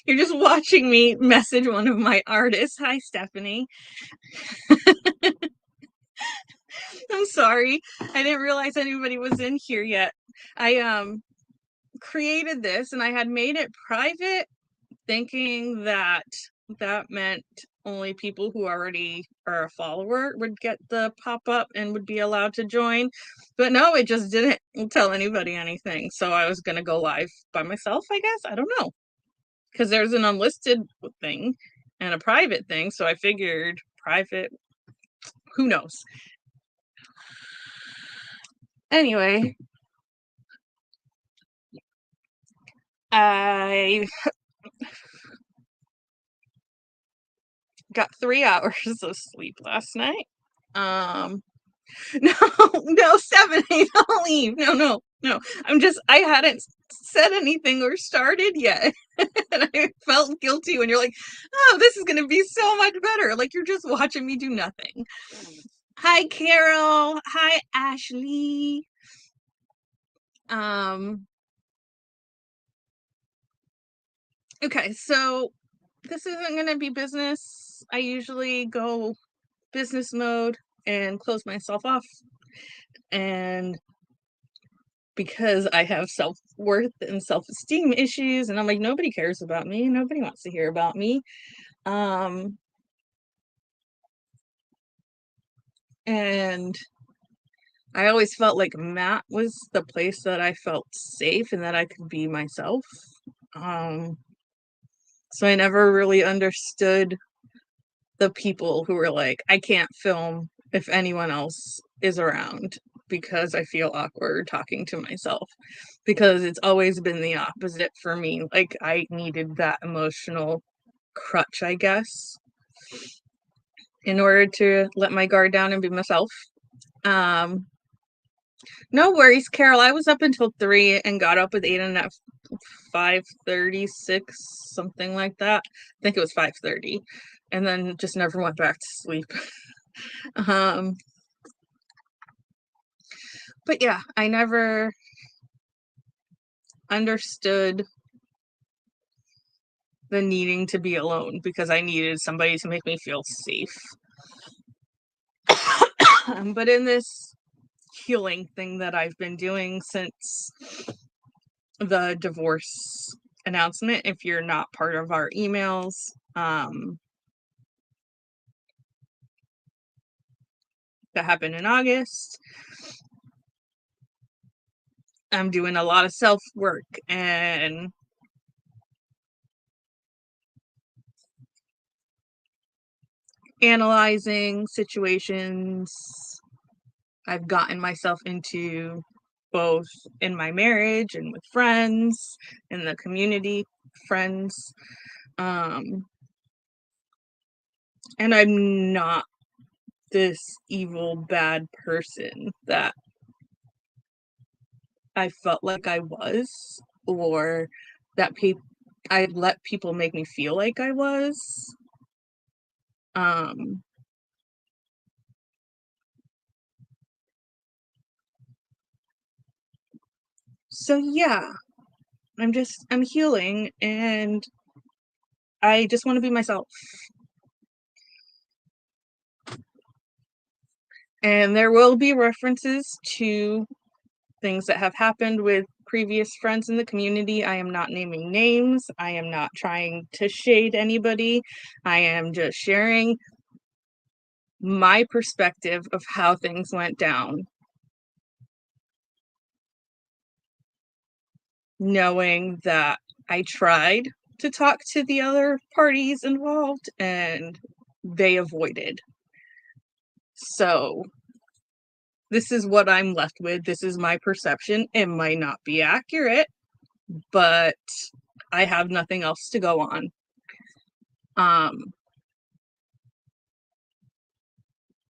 You're just watching me message one of my artists. Hi, Stephanie. I'm sorry. I didn't realize anybody was in here yet. I created this and I had made it private thinking that that meant only people who already are a follower would get the pop-up and would be allowed to join. But no, it just didn't tell anybody anything. So I was going to go live by myself, I guess. I don't know. Because there's an unlisted thing and a private thing. So I figured private, who knows? Anyway, I got 3 hours of sleep last night. No, no, Stephanie, don't leave. No. I hadn't said anything or started yet. And I felt guilty when you're like, oh, this is going to be so much better. Like you're just watching me do nothing. Hi, Carol. Hi, Ashley. Okay, so this isn't going to be business. I usually go business mode and close myself off. And because I have self-worth and self-esteem issues, and I'm like, nobody cares about me. Nobody wants to hear about me. And I always felt like Matt was the place that I felt safe and that I could be myself. So I never really understood the people who were like, I can't film if anyone else is around because I feel awkward talking to myself, because it's always been the opposite for me. Like I needed that emotional crutch, I guess, in order to let my guard down and be myself. No worries, Carol. I was up until 3 and got up with Aiden at 5:36, something like that. I think it was 5:30, and then just never went back to sleep. But yeah, I never understood the needing to be alone because I needed somebody to make me feel safe. But in this healing thing that I've been doing since the divorce announcement, if you're not part of our emails, that happened in August, I'm doing a lot of self-work and analyzing situations I've gotten myself into, both in my marriage and with friends, in the community, friends. And I'm not this evil, bad person that I felt like I was, or that I let people make me feel like I was. So yeah, I'm healing and I just want to be myself. And there will be references to things that have happened with previous friends in the community. I am not naming names. I am not trying to shade anybody. I am just sharing my perspective of how things went down, knowing that I tried to talk to the other parties involved and they avoided. So this is what I'm left with. This is my perception. It might not be accurate, but I have nothing else to go on.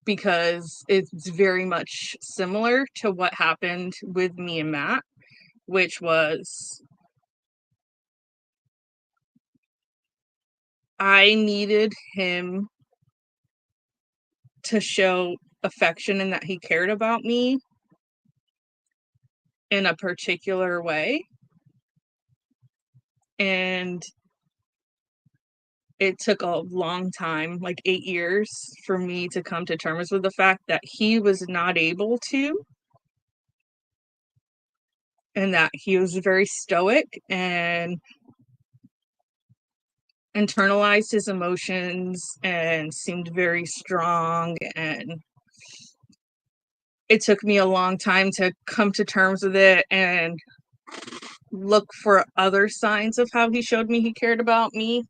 Because it's very much similar to what happened with me and Matt, which was I needed him to show affection and that he cared about me in a particular way. And it took a long time, like 8 years, for me to come to terms with the fact that he was not able to, and that he was very stoic and internalized his emotions and seemed very strong. And it took me a long time to come to terms with it and look for other signs of how he showed me he cared about me,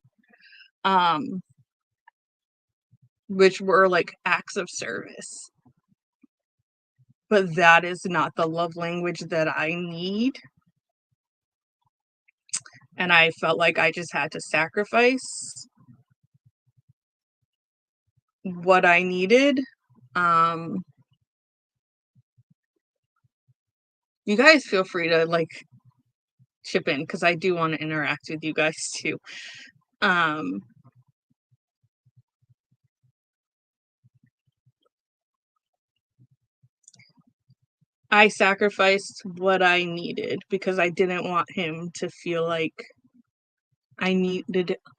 which were like acts of service. But that is not the love language that I need. And I felt like I just had to sacrifice what I needed. You guys feel free to like chip in because I do want to interact with you guys too. I sacrificed what I needed because I didn't want him to feel like I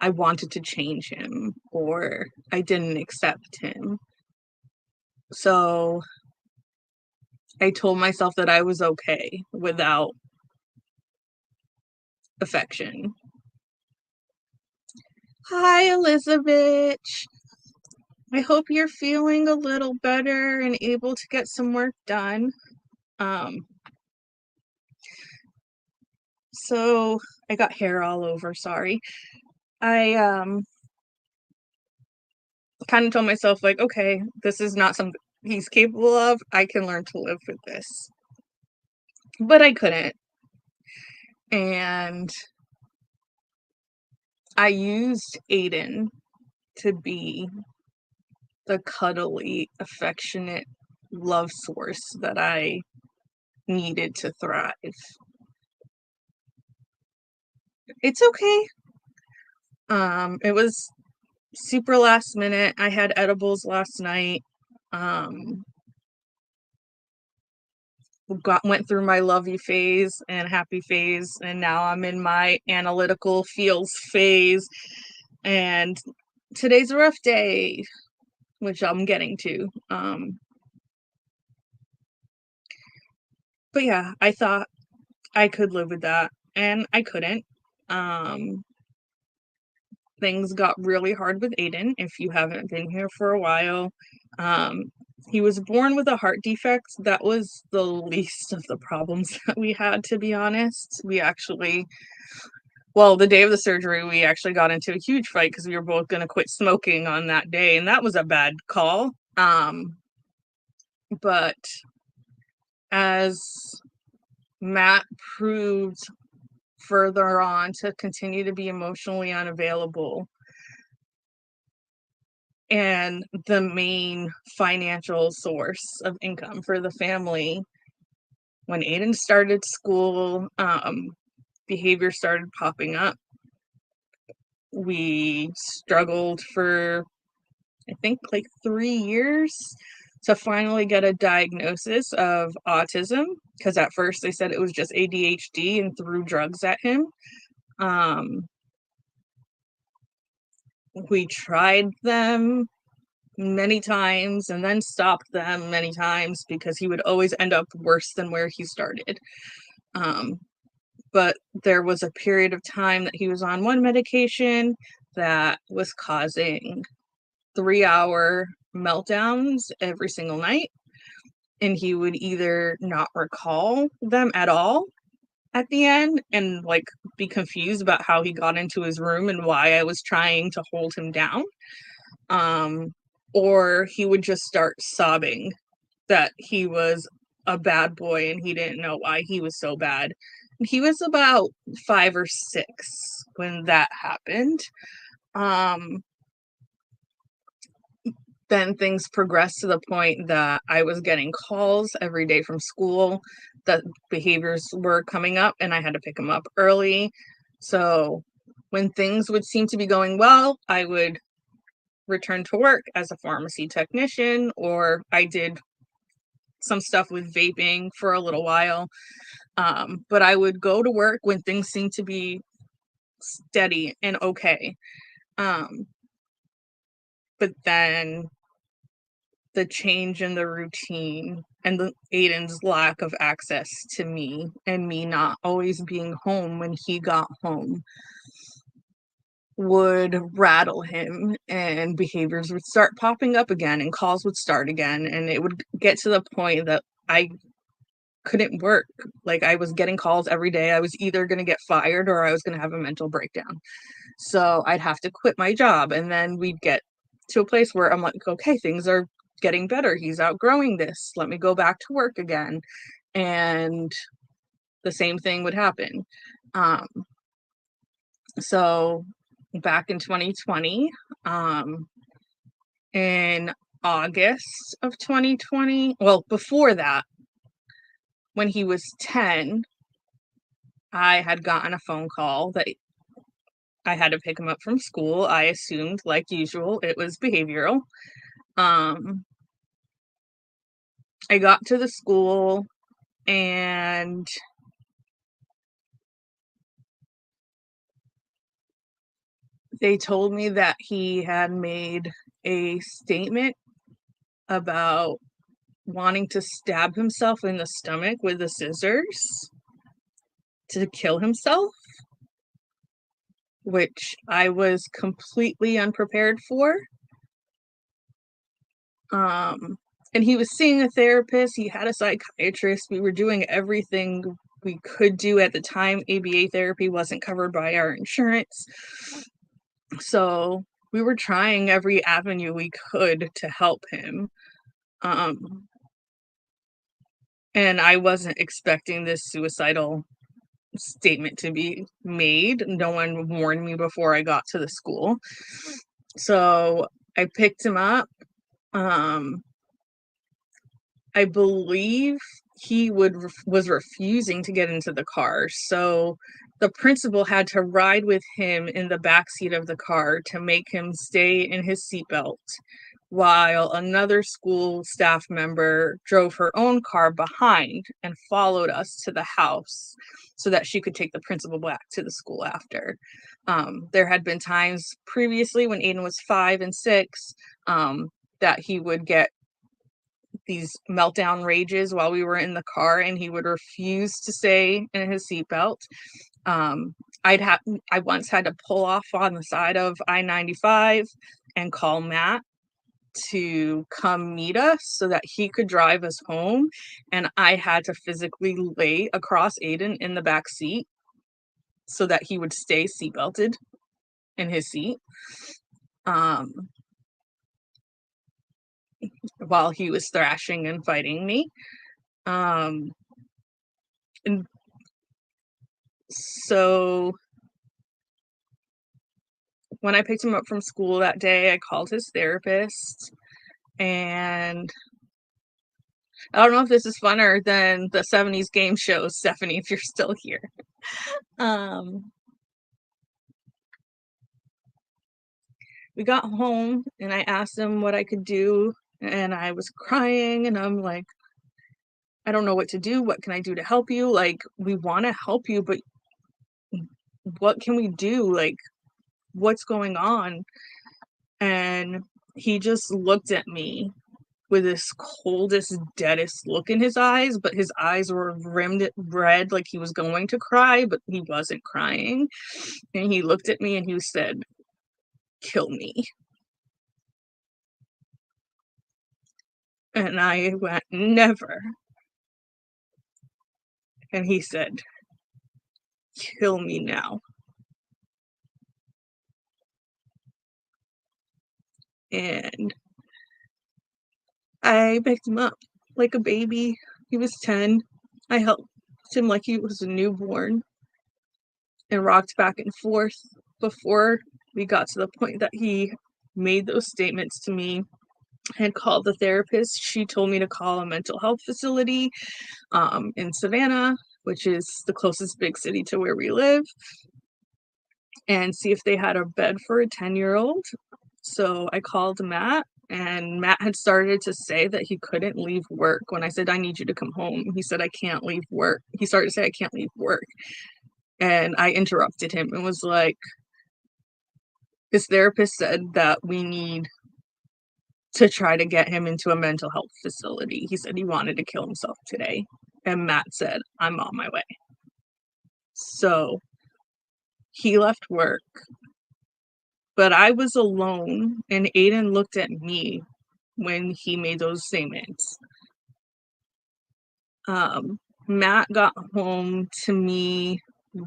wanted to change him or I didn't accept him. So I told myself that I was okay without affection. Hi, Elizabeth. I hope you're feeling a little better and able to get some work done. So I got hair all over, sorry. I kind of told myself like, okay, this is not something he's capable of. I can learn to live with this. But I couldn't. And I used Aiden to be the cuddly, affectionate love source that I needed to thrive. It's okay. It was super last minute. I had edibles last night. Went through my lovey phase and happy phase, and now I'm in my analytical feels phase. And today's a rough day, which I'm getting to. But yeah, I thought I could live with that, and I couldn't. Things got really hard with Aiden. If you haven't been here for a while, he was born with a heart defect. That was the least of the problems that we had, to be honest. We actually, well, the day of the surgery, we actually got into a huge fight because we were both going to quit smoking on that day, and that was a bad call. But as Matt proved further on to continue to be emotionally unavailable and the main financial source of income for the family, when Aiden started school, behavior started popping up. We struggled for, I think, like 3 years to finally get a diagnosis of autism, because at first they said it was just ADHD and threw drugs at him. We tried them many times and then stopped them many times because he would always end up worse than where he started. but there was a period of time that he was on one medication that was causing 3-hour meltdowns every single night, and he would either not recall them at all at the end and like be confused about how he got into his room and why I was trying to hold him down, or he would just start sobbing that he was a bad boy and he didn't know why he was so bad. He was about 5 or 6 when that happened. Then things progressed to the point that I was getting calls every day from school that behaviors were coming up and I had to pick them up early. So when things would seem to be going well, I would return to work as a pharmacy technician, or I did some stuff with vaping for a little while. But I would go to work when things seemed to be steady and okay. But then the change in the routine and Aiden's lack of access to me and me not always being home when he got home would rattle him, and behaviors would start popping up again and calls would start again, and it would get to the point that I couldn't work. Like, I was getting calls every day. I was either going to get fired or I was going to have a mental breakdown. So I'd have to quit my job, and then we'd get to a place where I'm like, okay, things are getting better. He's outgrowing this. Let me go back to work again. And the same thing would happen. So back in 2020, in August of 2020, well, before that, when he was 10, I had gotten a phone call that I had to pick him up from school. I assumed, like usual, it was behavioral. I got to the school and they told me that he had made a statement about wanting to stab himself in the stomach with the scissors to kill himself, which I was completely unprepared for. And he was seeing a therapist. He had a psychiatrist. We were doing everything we could do at the time. ABA therapy wasn't covered by our insurance. So we were trying every avenue we could to help him. And I wasn't expecting this suicidal statement to be made. No one warned me before I got to the school. So I picked him up. I believe he was refusing to get into the car. So the principal had to ride with him in the back seat of the car to make him stay in his seatbelt, while another school staff member drove her own car behind and followed us to the house so that she could take the principal back to the school after. There had been times previously when Aiden was 5 and 6 that he would get these meltdown rages while we were in the car, and he would refuse to stay in his seatbelt. I once had to pull off on the side of I-95 and call Matt to come meet us so that he could drive us home, and I had to physically lay across Aiden in the back seat so that he would stay seatbelted in his seat. While he was thrashing and fighting me. And so when I picked him up from school that day, I called his therapist, and I don't know if this is funner than the 70s game show, Stephanie, if you're still here. We got home and I asked him what I could do, and I was crying and I'm like, I don't know what to do. What can I do to help you? Like, we want to help you, but what can we do? Like, what's going on? And he just looked at me with this coldest, deadest look in his eyes, but his eyes were rimmed red like he was going to cry, but he wasn't crying. And he looked at me and he said, "Kill me." And I went, "Never." And he said, "Kill me now." And I picked him up like a baby. He was 10. I helped him like he was a newborn and rocked back and forth before we got to the point that he made those statements to me. I had called the therapist. She told me to call a mental health facility in Savannah, which is the closest big city to where we live, and see if they had a bed for a 10-year-old. So I called Matt, and Matt had started to say that he couldn't leave work. When I said, "I need you to come home," he said, "I can't leave work." He started to say, "I can't leave work." And I interrupted him and was like, his therapist said that we need to try to get him into a mental health facility. He said he wanted to kill himself today. And Matt said, "I'm on my way." So he left work, but I was alone, and Aiden looked at me when he made those statements. Matt got home to me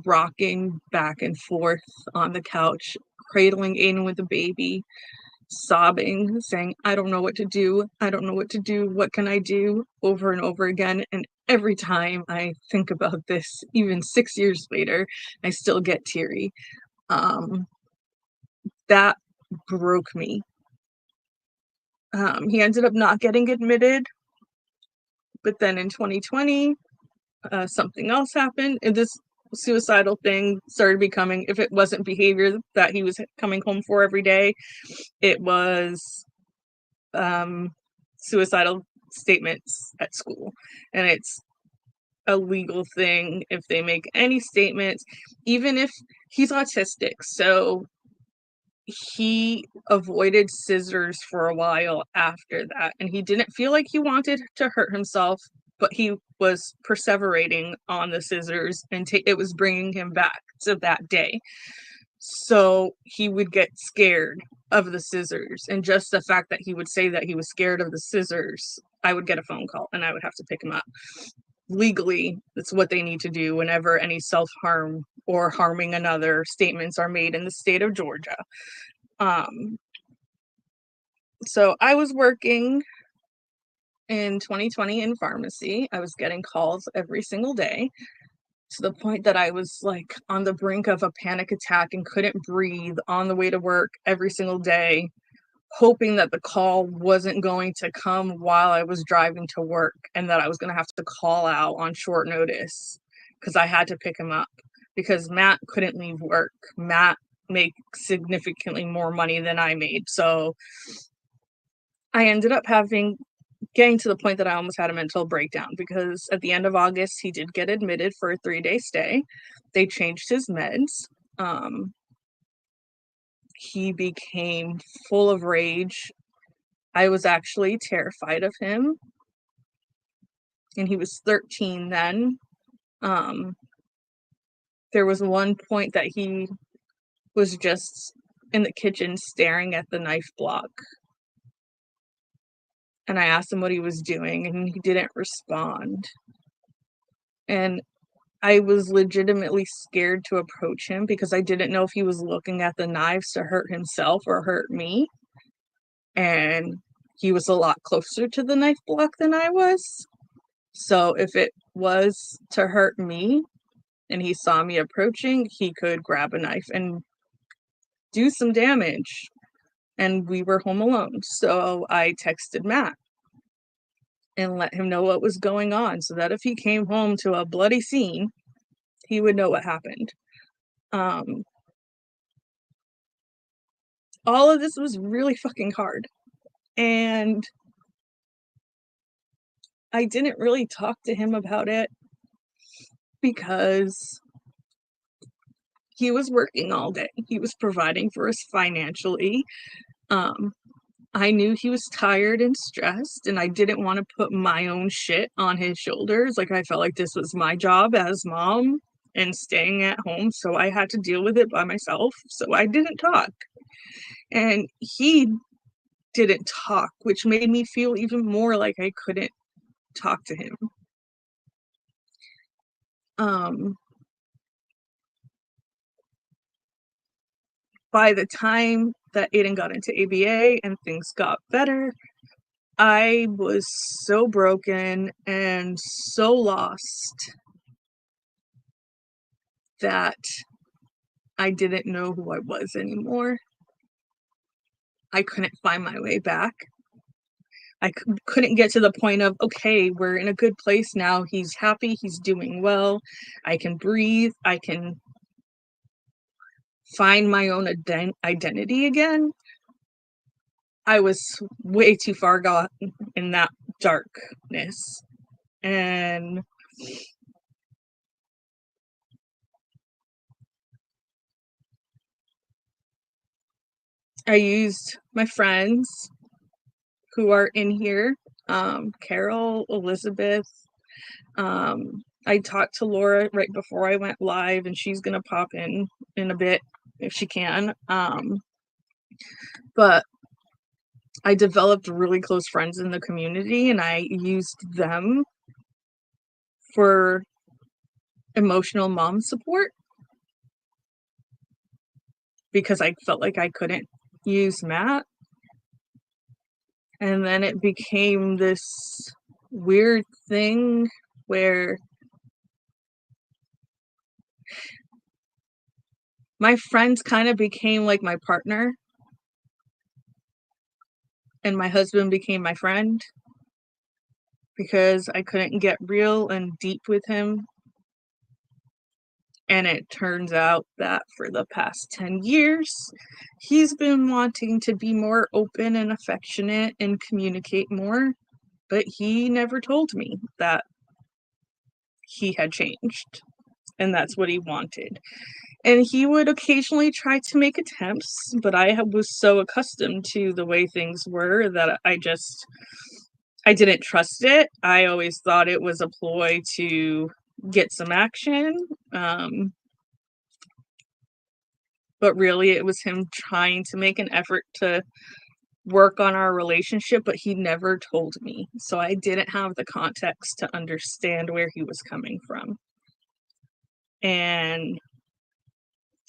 rocking back and forth on the couch, cradling Aiden with the baby, sobbing, saying, "I don't know what to do. I don't know what to do. What can I do?" over and over again. And every time I think about this, even 6 years later, I still get teary. That broke me. He ended up not getting admitted, but then in 2020, something else happened, and this suicidal thing started becoming, if it wasn't behavior that he was coming home for every day, it was suicidal statements at school. And it's a legal thing if they make any statements, even if he's autistic. So he avoided scissors for a while after that, and he didn't feel like he wanted to hurt himself, but he was perseverating on the scissors, and it was bringing him back to that day. So he would get scared of the scissors, and just the fact that he would say that he was scared of the scissors, I would get a phone call and I would have to pick him up. Legally, that's what they need to do whenever any self-harm or harming another statements are made in the state of Georgia. So I was working in 2020 in pharmacy. I was getting calls every single day, to the point that I was like on the brink of a panic attack and couldn't breathe on the way to work every single day, hoping that the call wasn't going to come while I was driving to work and that I was going to have to call out on short notice because I had to pick him up because Matt couldn't leave work. Matt made significantly more money than I made. So I ended up getting to the point that I almost had a mental breakdown, because at the end of August, he did get admitted for a 3-day stay. They changed his meds. He became full of rage. I was actually terrified of him. And he was 13 then. There was one point that he was just in the kitchen staring at the knife block. And I asked him what he was doing, and he didn't respond. And I was legitimately scared to approach him because I didn't know if he was looking at the knives to hurt himself or hurt me. And he was a lot closer to the knife block than I was. So if it was to hurt me and he saw me approaching, he could grab a knife and do some damage. And we were home alone. So I texted Matt and let him know what was going on, so that if he came home to a bloody scene, he would know what happened. All of this was really fucking hard. And I didn't really talk to him about it because he was working all day. He was providing for us financially. I knew he was tired and stressed, and I didn't want to put my own shit on his shoulders. Like, I felt like this was my job as mom and staying at home, so I had to deal with it by myself. So I didn't talk. And he didn't talk, which made me feel even more like I couldn't talk to him. Um, by the time that Aiden got into ABA and things got better, I was so broken and so lost that I didn't know who I was anymore. I couldn't find my way back. I couldn't get to the point of, okay, we're in a good place now. He's happy. He's doing well. I can breathe. I can find my own identity again. I was way too far gone in that darkness. And I used my friends who are in here, Carol, Elizabeth. I talked to Laura right before I went live, and she's gonna pop in a bit if she can. But I developed really close friends in the community, and I used them for emotional mom support because I felt like I couldn't use Matt. And then it became this weird thing where my friends kind of became like my partner, and my husband became my friend because I couldn't get real and deep with him. And it turns out that for the past 10 years, he's been wanting to be more open and affectionate and communicate more, but he never told me that he had changed and that's what he wanted. And he would occasionally try to make attempts, but I was so accustomed to the way things were that I didn't trust it. I always thought it was a ploy to get some action. But really it was him trying to make an effort to work on our relationship, but he never told me. So I didn't have the context to understand where he was coming from. And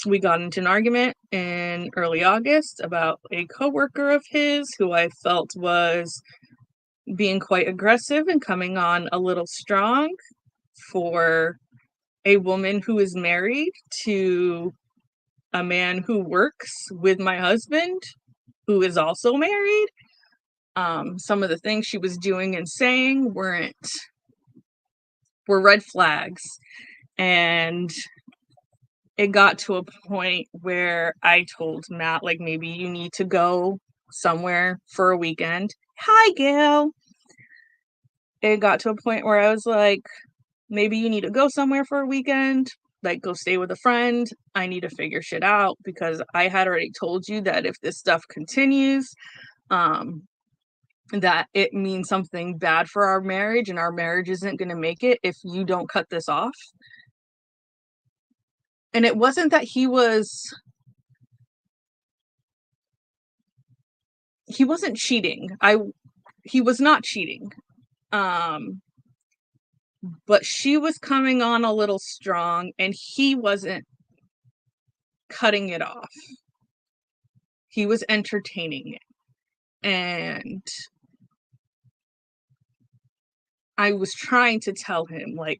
we got into an argument in early August about a coworker of his who I felt was being quite aggressive and coming on a little strong for a woman who is married to a man who works with my husband, who is also married. Some of the things she was doing and saying were red flags. And it got to a point where I told Matt, like, maybe you need to go somewhere for a weekend. Hi, Gail. It got to a point where I was like, maybe you need to go somewhere for a weekend, like go stay with a friend. I need to figure shit out because I had already told you that if this stuff continues, that it means something bad for our marriage and our marriage isn't going to make it if you don't cut this off. And it wasn't that he wasn't cheating. He was not cheating. But she was coming on a little strong and he wasn't cutting it off. He was entertaining it. And I was trying to tell him, like,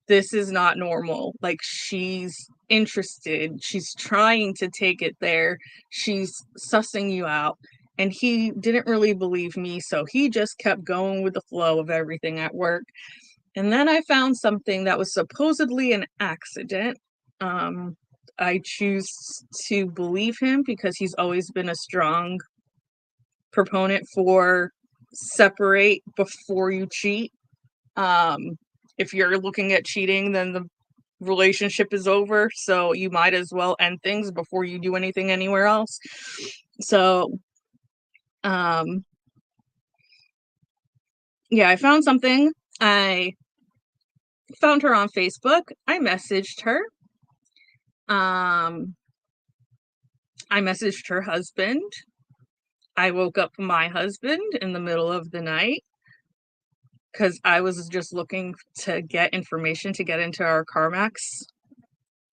this is not normal. Like, she's interested. She's trying to take it there. She's sussing you out. And he didn't really believe me, so he just kept going with the flow of everything at work. And then I found something that was supposedly an accident. I choose to believe him because he's always been a strong proponent for separate before you cheat. If you're looking at cheating, then the relationship is over, so you might as well end things before you do anything anywhere else. So Um, yeah, I found something. I found her on Facebook. I messaged her. Um, I messaged her husband. I woke up my husband in the middle of the night because I was just looking to get information to get into our CarMax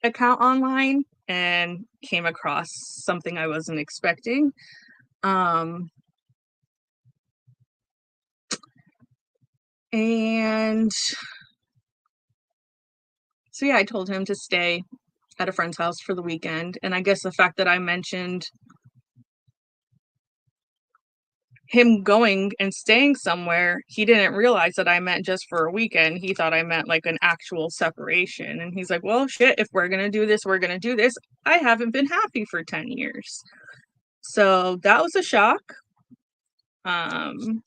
account online and came across something I wasn't expecting. Um, and so yeah, I told him to stay at a friend's house for the weekend. And I guess the fact that I mentioned him going and staying somewhere, he didn't realize that I meant just for a weekend. He thought I meant like an actual separation. And he's like, well, shit, if we're going to do this, we're going to do this. I haven't been happy for 10 years. So that was a shock. Um,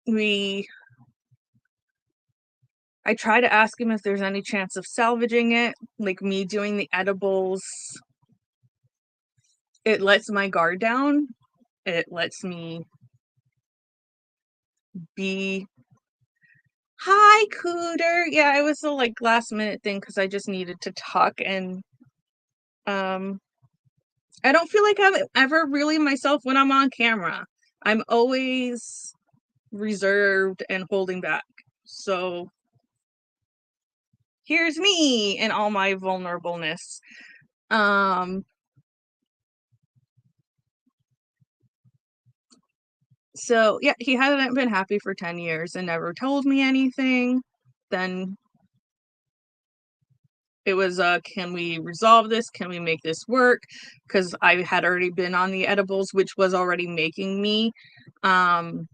we I try to ask him if there's any chance of salvaging it, like me doing the edibles. It lets my guard down. It lets me be hi Cooter. Yeah, it was a like last minute thing because I just needed to talk and um I don't feel like I'm ever really myself when I'm on camera. I'm always reserved and holding back. So here's me in all my vulnerableness. Um So, yeah, he hadn't been happy for 10 years and never told me anything. Then it was, can we resolve this? Can we make this work? Because I had already been on the edibles, which was already making me um,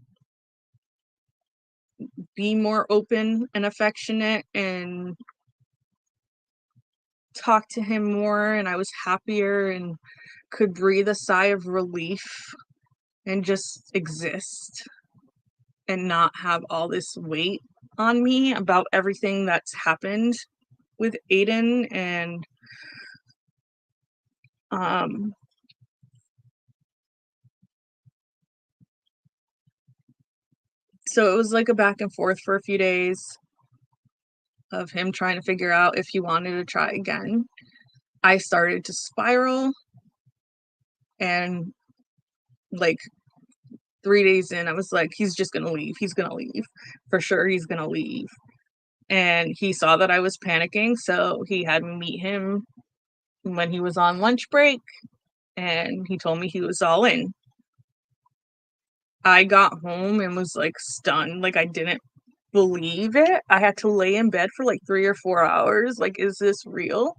be more open and affectionate and talk to him more. And I was happier and could breathe a sigh of relief and just exist and not have all this weight on me about everything that's happened with Aiden. And um so it was like a back and forth for a few days of him trying to figure out if he wanted to try again. I started to spiral, and like 3 days in I was like, he's just gonna leave, he's gonna leave for sure, he's gonna leave. And he saw that I was panicking, so he had me meet him when he was on lunch break, and he told me he was all in. I got home and was like stunned, like I didn't believe it. I had to lay in bed for like 3 or 4 hours, like, is this real?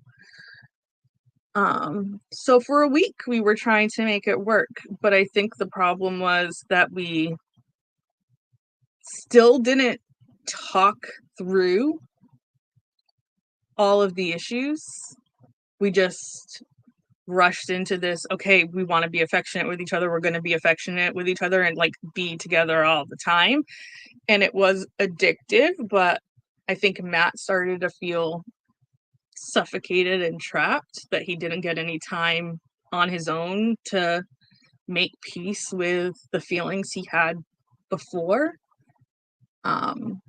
So for a week we were trying to make it work, but I think the problem was that we still didn't talk through all of the issues. We just rushed into this, okay, we want to be affectionate with each other, we're going to be affectionate with each other and like be together all the time. And it was addictive, but I think Matt started to feel suffocated and trapped, that he didn't get any time on his own to make peace with the feelings he had before. Um,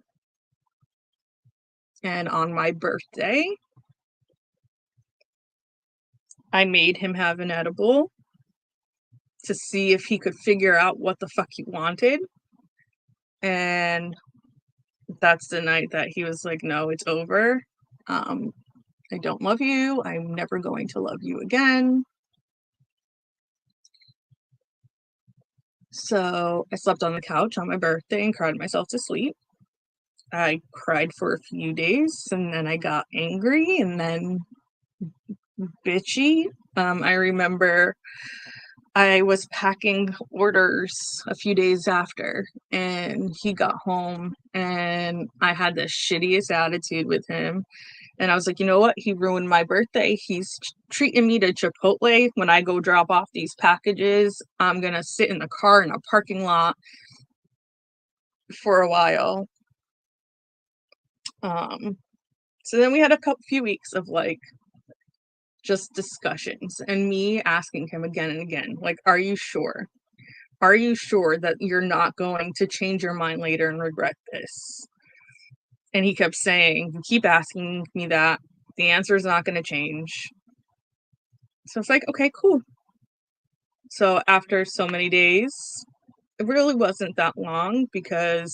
and on my birthday, I made him have an edible to see if he could figure out what the fuck he wanted. And that's the night that he was like, no, it's over. Um, I don't love you. I'm never going to love you again. So I slept on the couch on my birthday and cried myself to sleep. I cried for a few days and then I got angry and then bitchy. I remember I was packing orders a few days after, and he got home, and I had the shittiest attitude with him. And I was like, you know what? He ruined my birthday. He's treating me to Chipotle when I go drop off these packages. I'm going to sit in the car in a parking lot for a while. Um, So then we had a few weeks of like just discussions and me asking him again and again, like, are you sure? Are you sure that you're not going to change your mind later and regret this? And he kept saying, you keep asking me that. The answer is not going to change. So it's like, okay, cool. So after so many days, it really wasn't that long because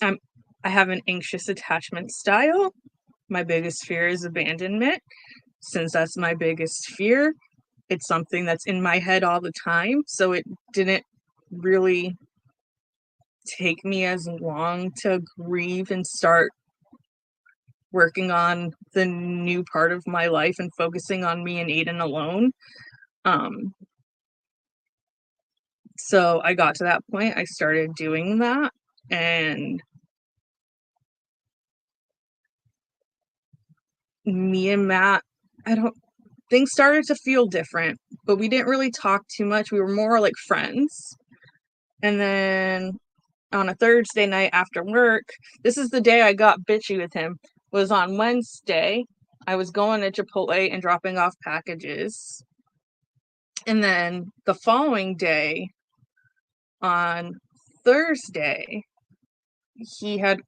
I'm I have an anxious attachment style. My biggest fear is abandonment. Since that's my biggest fear, it's something that's in my head all the time. So it didn't really take me as long to grieve and start working on the new part of my life and focusing on me and Aiden alone. Um, so I got to that point. I started doing that, and me and Matt, I don't things started to feel different, but we didn't really talk too much. We were more like friends. And then on a Thursday night after work, this is the day I got bitchy with him, was on Wednesday. I was going to Chipotle and dropping off packages. And then the following day, on Thursday,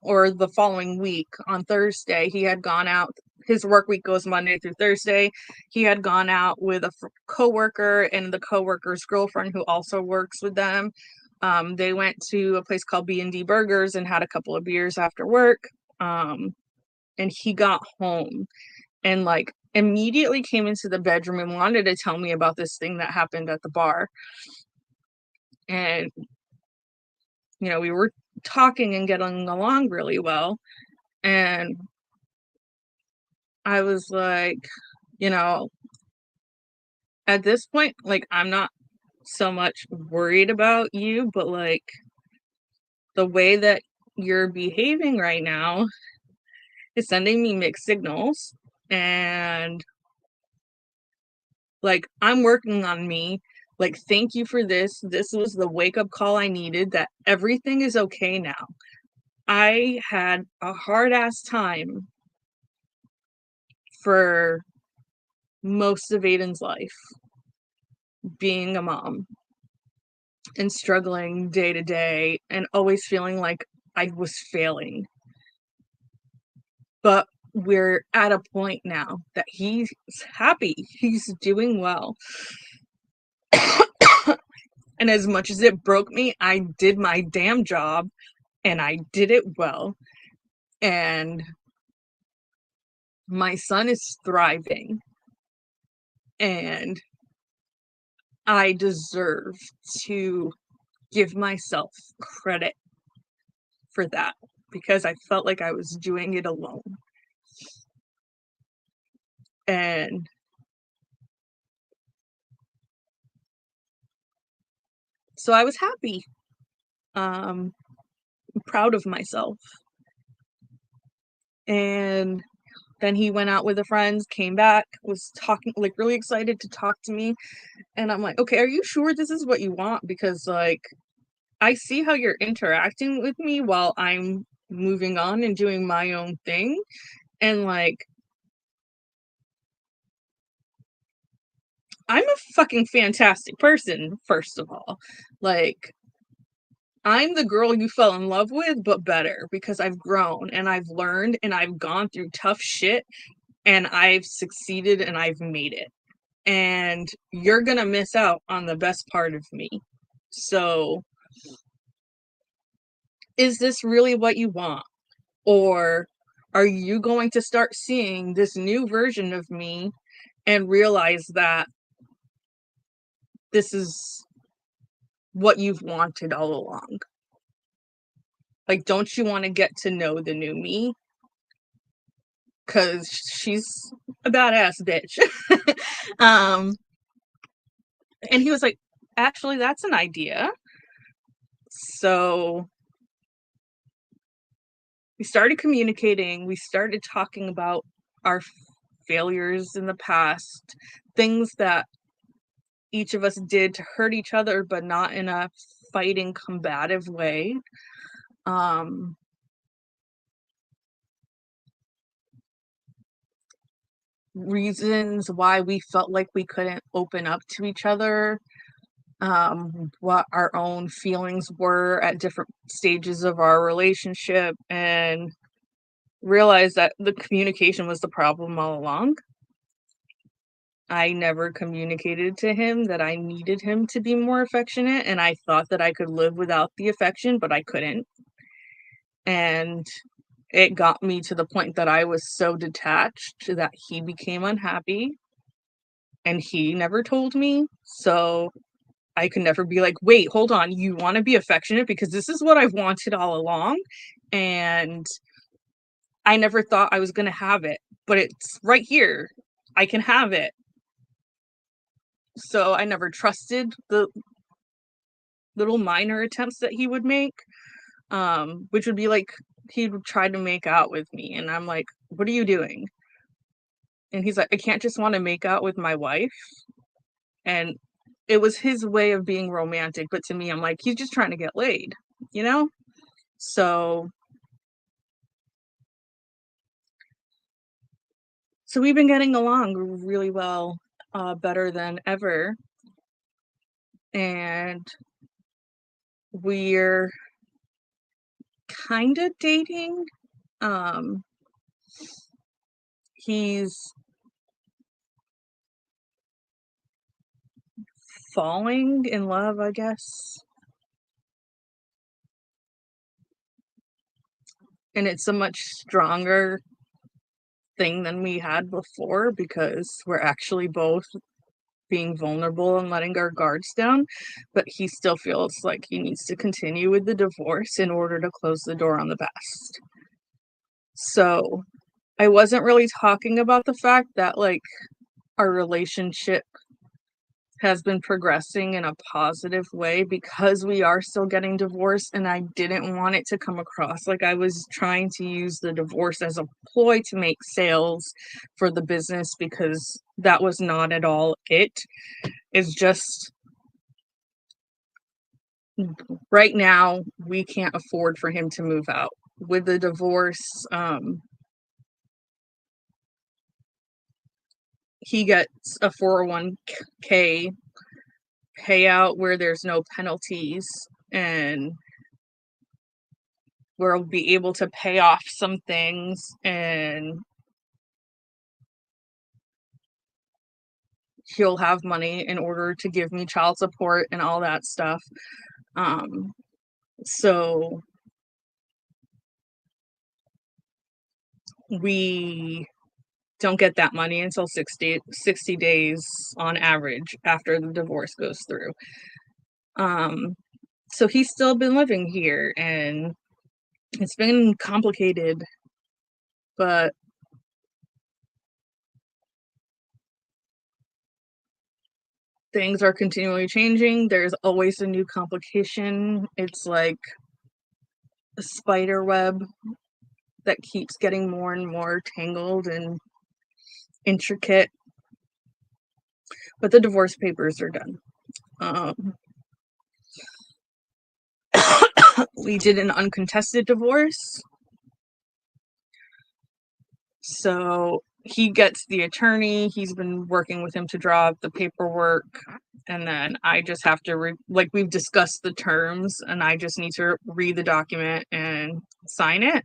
or the following week on Thursday, he had gone out. His work week goes Monday through Thursday. He had gone out with a coworker and the coworker's girlfriend who also works with them. They went to a place called B&D Burgers and had a couple of beers after work. And he got home and like immediately came into the bedroom and wanted to tell me about this thing that happened at the bar. And we were talking and getting along really well. And I was like, at this point, like, I'm not so much worried about you, but like the way that you're behaving right now is sending me mixed signals. And like, I'm working on me. Like, thank you for this. This was the wake up call I needed, that everything is okay now. I had a hard ass time for most of Aiden's life being a mom and struggling day to day and always feeling like I was failing. But we're at a point now that he's happy, he's doing well. And as much as it broke me, I did my damn job and I did it well. And my son is thriving. And I deserve to give myself credit for that because I felt like I was doing it alone. And so I was happy. Proud of myself. And then he went out with the friends, came back, was talking, like really excited to talk to me. And I'm like, okay, are you sure this is what you want? Because like, I see how you're interacting with me while I'm moving on and doing my own thing. And like, I'm a fucking fantastic person, first of all. Like, I'm the girl you fell in love with, but better because I've grown and I've learned and I've gone through tough shit and I've succeeded and I've made it. And you're gonna miss out on the best part of me. So, is this really what you want? Or are you going to start seeing this new version of me and realize that this is what you've wanted all along? Like, don't you want to get to know the new me? Because she's a badass bitch. And he was like, actually, that's an idea. So we started communicating. We started talking about our failures in the past, things that each of us did to hurt each other, but not in a fighting, combative way. reasons why we felt like we couldn't open up to each other, what our own feelings were at different stages of our relationship, and realized that the communication was the problem all along. I never communicated to him that I needed him to be more affectionate, and I thought that I could live without the affection, but I couldn't. And it got me to the point that I was so detached that he became unhappy, and he never told me. So I could never be like, wait, hold on, you want to be affectionate? Because this is what I've wanted all along. And I never thought I was going to have it, but it's right here. I can have it. So I never trusted the little minor attempts that he would make, which would be like he would try to make out with me. And I'm like, what are you doing? And he's like, I can't just want to make out with my wife. And it was his way of being romantic. But to me, I'm like, he's just trying to get laid, you know? So so we've been getting along really well, better than ever. And we're kind of dating. Um, he's falling in love, I guess. And it's a much stronger thing than we had before because we're actually both being vulnerable and letting our guards down, but he still feels like he needs to continue with the divorce in order to close the door on the past. So I wasn't really talking about the fact that like our relationship has been progressing in a positive way because we are still getting divorced, and I didn't want it to come across like I was trying to use the divorce as a ploy to make sales for the business, because that was not at all it. It's just right now we can't afford for him to move out. With the divorce, he gets a 401k payout where there's no penalties, and we'll be able to pay off some things, and he'll have money in order to give me child support and all that stuff. Um, so we don't get that money until 60 days on average after the divorce goes through. So he's still been living here, and it's been complicated, but things are continually changing. There's always a new complication. It's like a spider web that keeps getting more and more tangled and intricate. But the divorce papers are done. Um, we did an uncontested divorce. So he gets the attorney. He's been working with him to draw up the paperwork. And then I just have to, like, we've discussed the terms, and I just need to read the document and sign it.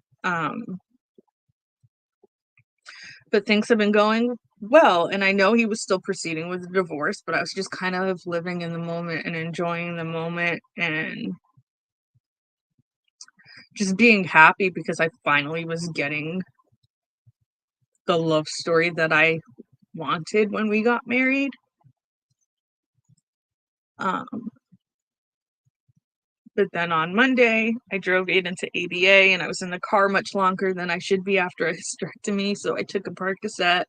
But things have been going well. And I know he was still proceeding with the divorce, but I was just kind of living in the moment and enjoying the moment and just being happy because I finally was getting the love story that I wanted when we got married. Um, but then on Monday, I drove Aiden to ABA, and I was in the car much longer than I should be after a hysterectomy. So I took a Percocet,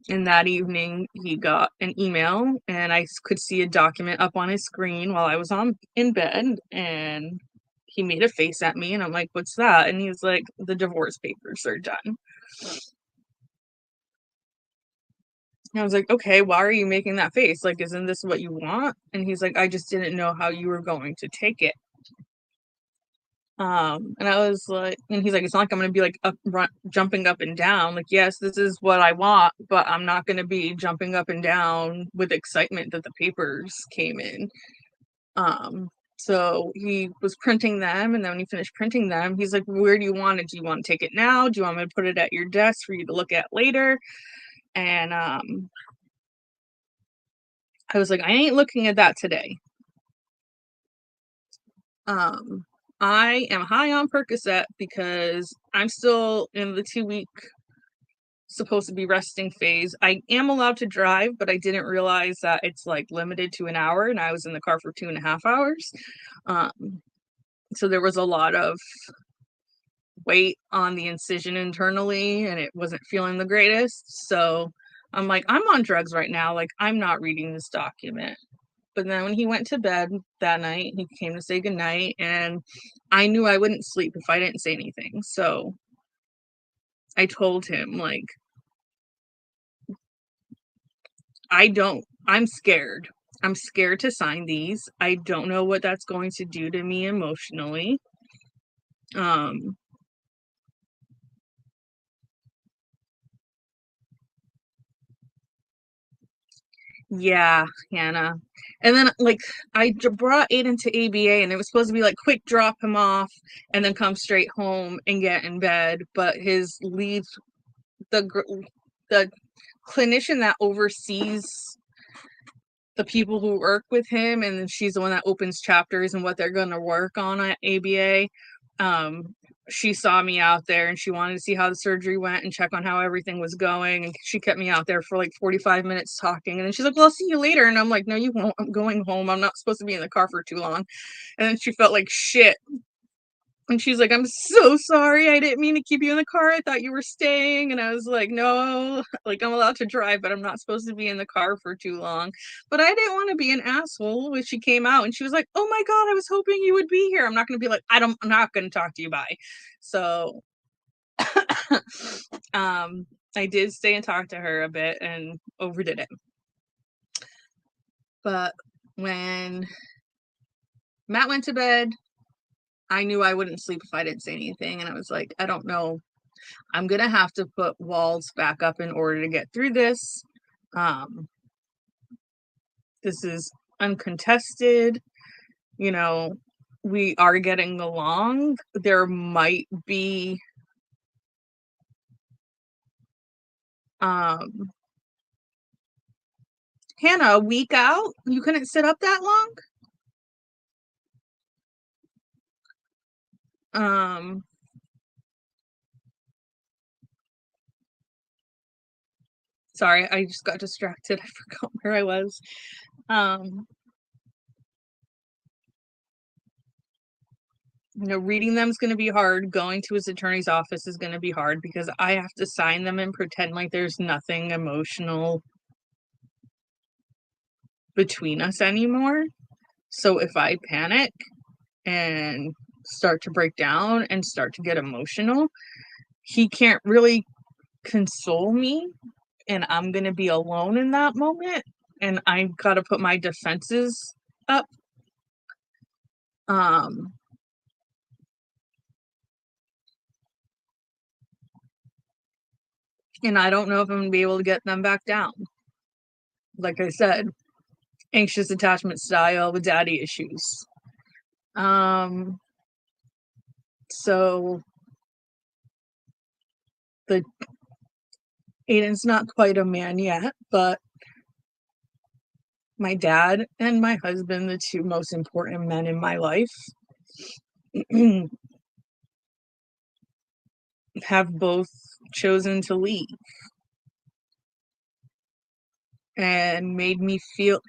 and that evening he got an email, and I could see a document up on his screen while I was in bed, and he made a face at me, and I'm like, "What's that?" And he was like, "The divorce papers are done." And I was like, "Okay, why are you making that face? Like, isn't this what you want?" And he's like, "I just didn't know how you were going to take it." And I was like, and he's like, it's not like I'm gonna be like jumping up and down. Like, yes, this is what I want, but I'm not gonna be jumping up and down with excitement that the papers came in. Um, so he was printing them, and then when he finished printing them, he's like, where do you want it? Do you want to take it now? Do you want me to put it at your desk for you to look at later? And I was like, I ain't looking at that today. Um, I am high on Percocet because I'm still in the 2 week supposed to be resting phase. I am allowed to drive, but I didn't realize that it's like limited to an hour, and I was in the car for 2.5 hours. So there was a lot of weight on the incision internally, and it wasn't feeling the greatest. So I'm like, I'm on drugs right now. Like, I'm not reading this document. But then when he went to bed that night, he came to say goodnight, and I knew I wouldn't sleep if I didn't say anything. So I told him, like, I'm scared. I'm scared to sign these. I don't know what that's going to do to me emotionally. Um, yeah, Hannah. And then, like, brought Aiden to ABA, and it was supposed to be like quick drop him off and then come straight home and get in bed. But his lead, the clinician that oversees the people who work with him, and then she's the one that opens chapters and what they're going to work on at ABA. She saw me out there, and she wanted to see how the surgery went and check on how everything was going. And she kept me out there for like 45 minutes talking. And then she's like, well, I'll see you later. And I'm like, no, you won't. I'm going home. I'm not supposed to be in the car for too long. And then she felt like shit. And she's like, I'm so sorry. I didn't mean to keep you in the car. I thought you were staying. And I was like, no, like, I'm allowed to drive, but I'm not supposed to be in the car for too long. But I didn't want to be an asshole when she came out, and she was like, oh my God, I was hoping you would be here. I'm not going to be like, I'm not going to talk to you. Bye. So I did stay and talk to her a bit and overdid it. But when Matt went to bed, I knew I wouldn't sleep if I didn't say anything. And I was like, I don't know. I'm going to have to put walls back up in order to get through this. This is uncontested. You know, we are getting along. There might be Hannah, a week out? You couldn't sit up that long? Sorry, I just got distracted. I forgot where I was. Reading them is going to be hard. Going to his attorney's office is going to be hard because I have to sign them and pretend like there's nothing emotional between us anymore. So if I panic and start to break down and start to get emotional, he can't really console me, and I'm going to be alone in that moment, and I got to put my defenses up. And I don't know if I'm going to be able to get them back down. Like I said, anxious attachment style with daddy issues. So the Aiden's not quite a man yet, but my dad and my husband, the two most important men in my life, have both chosen to leave and made me feel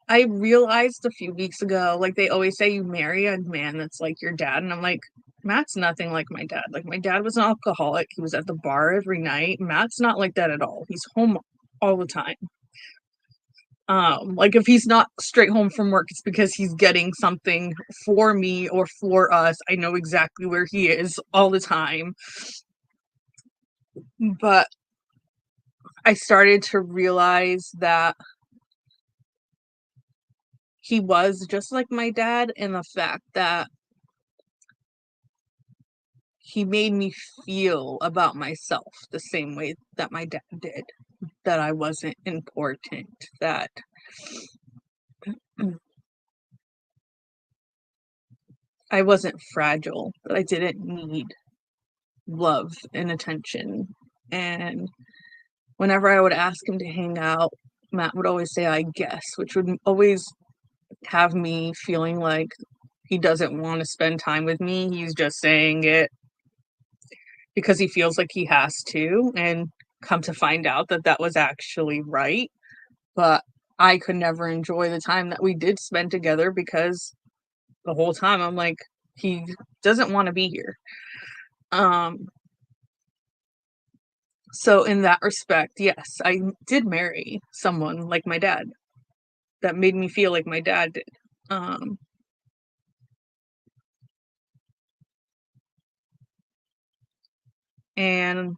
I realized a few weeks ago, like, they always say you marry a man that's like your dad, and I'm like, Matt's nothing like my dad. Like, my dad was an alcoholic. He was at the bar every night. Matt's not like that at all. He's home all the time. Like, if he's not straight home from work, it's because he's getting something for me or for us. I know exactly where he is all the time. But I started to realize that he was just like my dad, in the fact that he made me feel about myself the same way that my dad did, that I wasn't important, that I wasn't fragile, that I didn't need love and attention. And whenever I would ask him to hang out, Matt would always say, I guess, which would always have me feeling like he doesn't want to spend time with me. He's just saying it because he feels like he has to. And come to find out that that was actually right. But I could never enjoy the time that we did spend together because the whole time I'm like, he doesn't want to be here. So in that respect, yes, I did marry someone like my dad that made me feel like my dad did. Um, and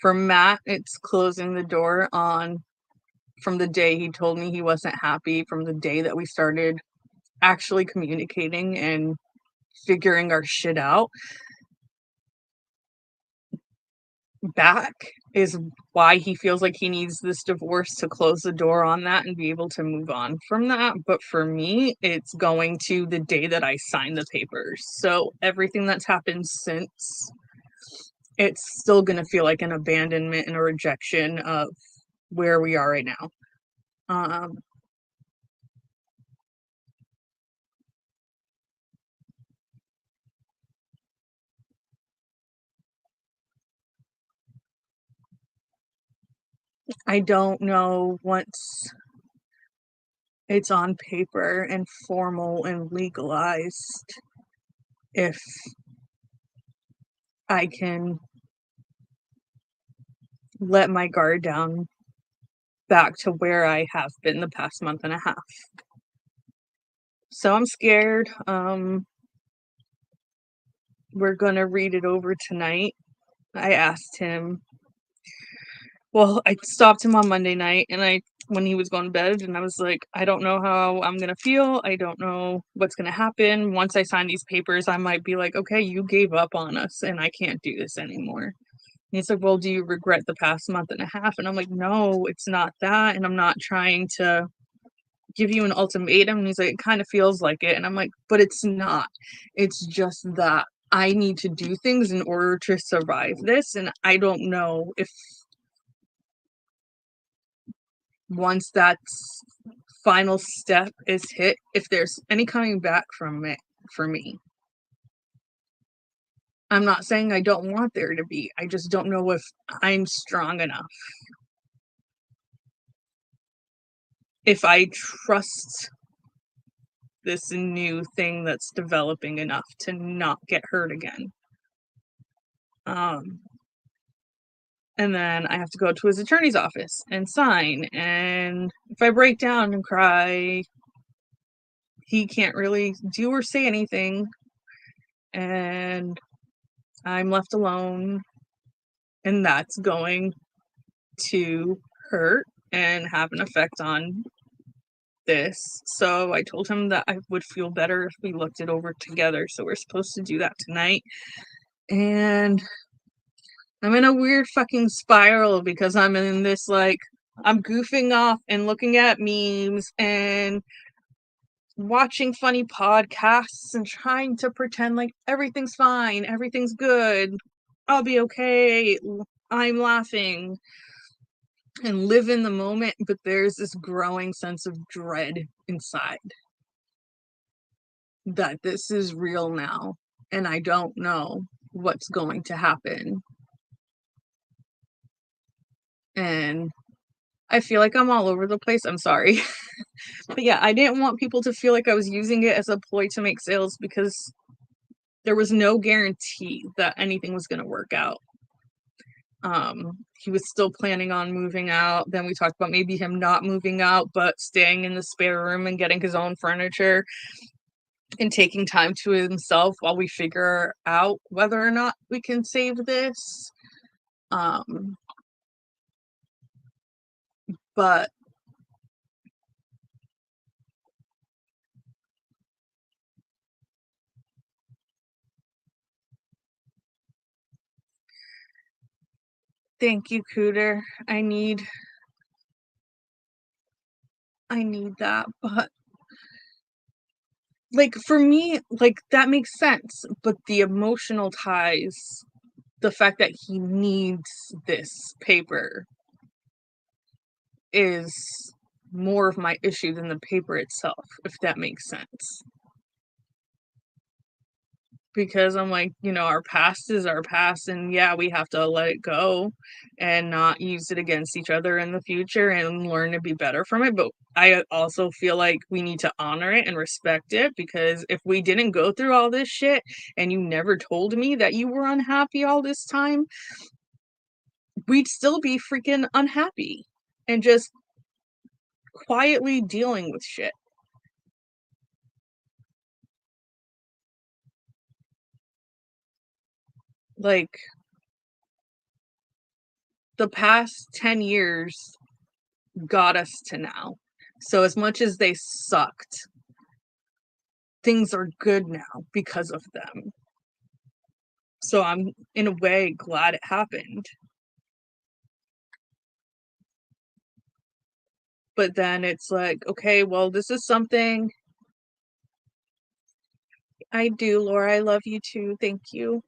for Matt, it's closing the door on from the day he told me he wasn't happy, from the day that we started actually communicating and figuring our shit out. Back is why he feels like he needs this divorce to close the door on that and be able to move on from that. But for me, it's going to the day that I signed the papers. So everything that's happened since, it's still going to feel like an abandonment and a rejection of where we are right now. Um, I don't know once it's on paper and formal and legalized if I can let my guard down back to where I have been the past month and a half. So I'm scared. We're gonna read it over tonight. I asked him, well, I stopped him on Monday night and when he was going to bed, and I was like, I don't know how I'm gonna feel. I don't know what's gonna happen. Once I sign these papers, I might be like, okay, you gave up on us and I can't do this anymore. And he's like, well, do you regret the past month and a half? And I'm like, no, it's not that. And I'm not trying to give you an ultimatum. And he's like, it kind of feels like it. And I'm like, but it's not. It's just that I need to do things in order to survive this. And I don't know if once that final step is hit, if there's any coming back from it for me. I'm not saying I don't want there to be. I just don't know if I'm strong enough. If I trust this new thing that's developing enough to not get hurt again. Um, and then I have to go to his attorney's office and sign. And if I break down and cry, he can't really do or say anything. And I'm left alone. And that's going to hurt and have an effect on this. So I told him that I would feel better if we looked it over together. So we're supposed to do that tonight. And I'm in a weird fucking spiral because I'm in this like I'm goofing off and looking at memes and watching funny podcasts and trying to pretend like everything's fine, everything's good, I'll be okay, I'm laughing and live in the moment, but there's this growing sense of dread inside that this is real now and I don't know what's going to happen. And I feel like I'm all over the place. I'm sorry. But yeah, I didn't want people to feel like I was using it as a ploy to make sales because there was no guarantee that anything was going to work out. He was still planning on moving out. Then we talked about maybe him not moving out, but staying in the spare room and getting his own furniture and taking time to himself while we figure out whether or not we can save this. But Thank you, Cooter. I need that, but like for me, like that makes sense, but the emotional ties, the fact that he needs this paper is more of my issue than the paper itself, if that makes sense. Because I'm like, our past is our past, and yeah, we have to let it go and not use it against each other in the future and learn to be better from it. But I also feel like we need to honor it and respect it, because if we didn't go through all this shit and you never told me that you were unhappy all this time, we'd still be freaking unhappy and just quietly dealing with shit. Like, the past 10 years got us to now. So as much as they sucked, things are good now because of them. So I'm in a way glad it happened. But then it's like, okay, well, this is something I do, Laura. I love you too. Thank you.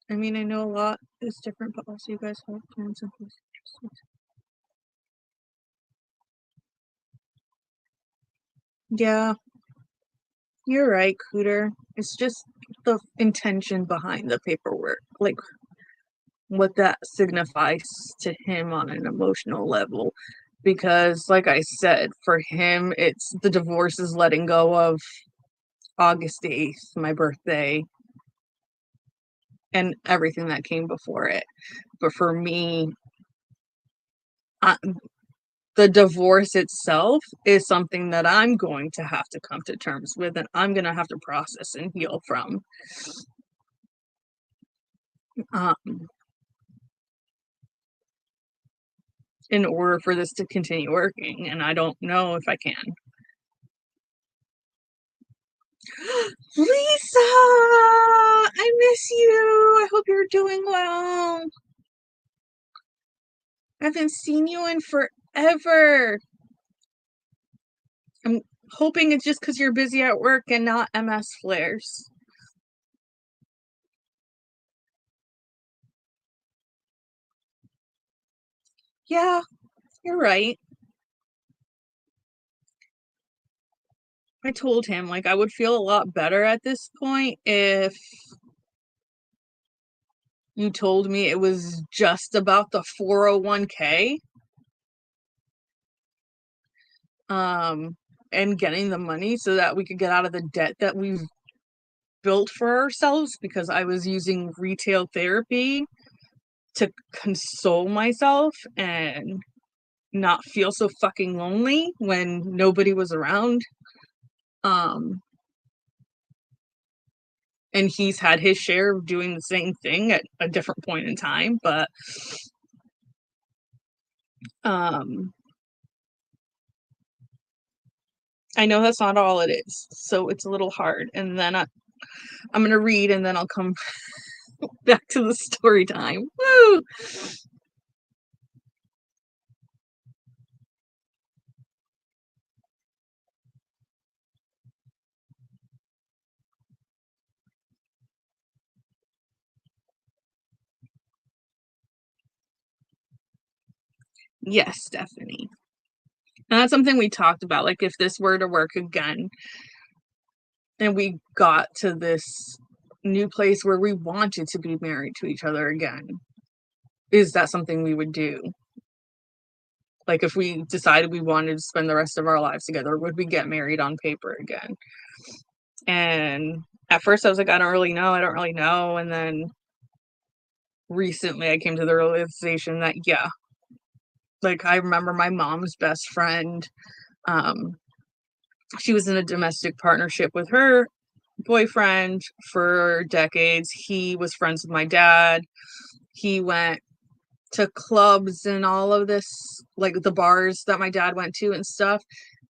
I mean, I know a lot is different, but also you guys have plans and things. Yeah, you're right, Cooter. It's just the intention behind the paperwork, like what that signifies to him on an emotional level. Because, like I said, for him, it's the divorce is letting go of August 8th, my birthday, and everything that came before it. But for me, I, the divorce itself is something that I'm going to have to come to terms with, and I'm going to have to process and heal from. Um, in order for this to continue working, and I don't know if I can. Lisa! I miss you! I hope you're doing well. I haven't seen you in forever. I'm hoping it's just because you're busy at work and not MS flares. Yeah, you're right. I told him, like, I would feel a lot better at this point if you told me it was just about the 401k. And getting the money so that we could get out of the debt that we've built for ourselves, because I was using retail therapy to console myself and not feel so fucking lonely when nobody was around. Um, and he's had his share of doing the same thing at a different point in time, but um, I know that's not all it is, so it's a little hard. And then I'm gonna read, and then I'll come back to the story time. Woo! Yes, Stephanie. And that's something we talked about. Like, if this were to work again and we got to this new place where we wanted to be married to each other again, is that something we would do? Like, if we decided we wanted to spend the rest of our lives together, would we get married on paper again? And at first I was like, I don't really know. I don't really know. And then recently I came to the realization that, yeah, like, I remember my mom's best friend. Um, she was in a domestic partnership with her boyfriend for decades. He was friends with my dad. He went to clubs and all of this, like the bars that my dad went to and stuff.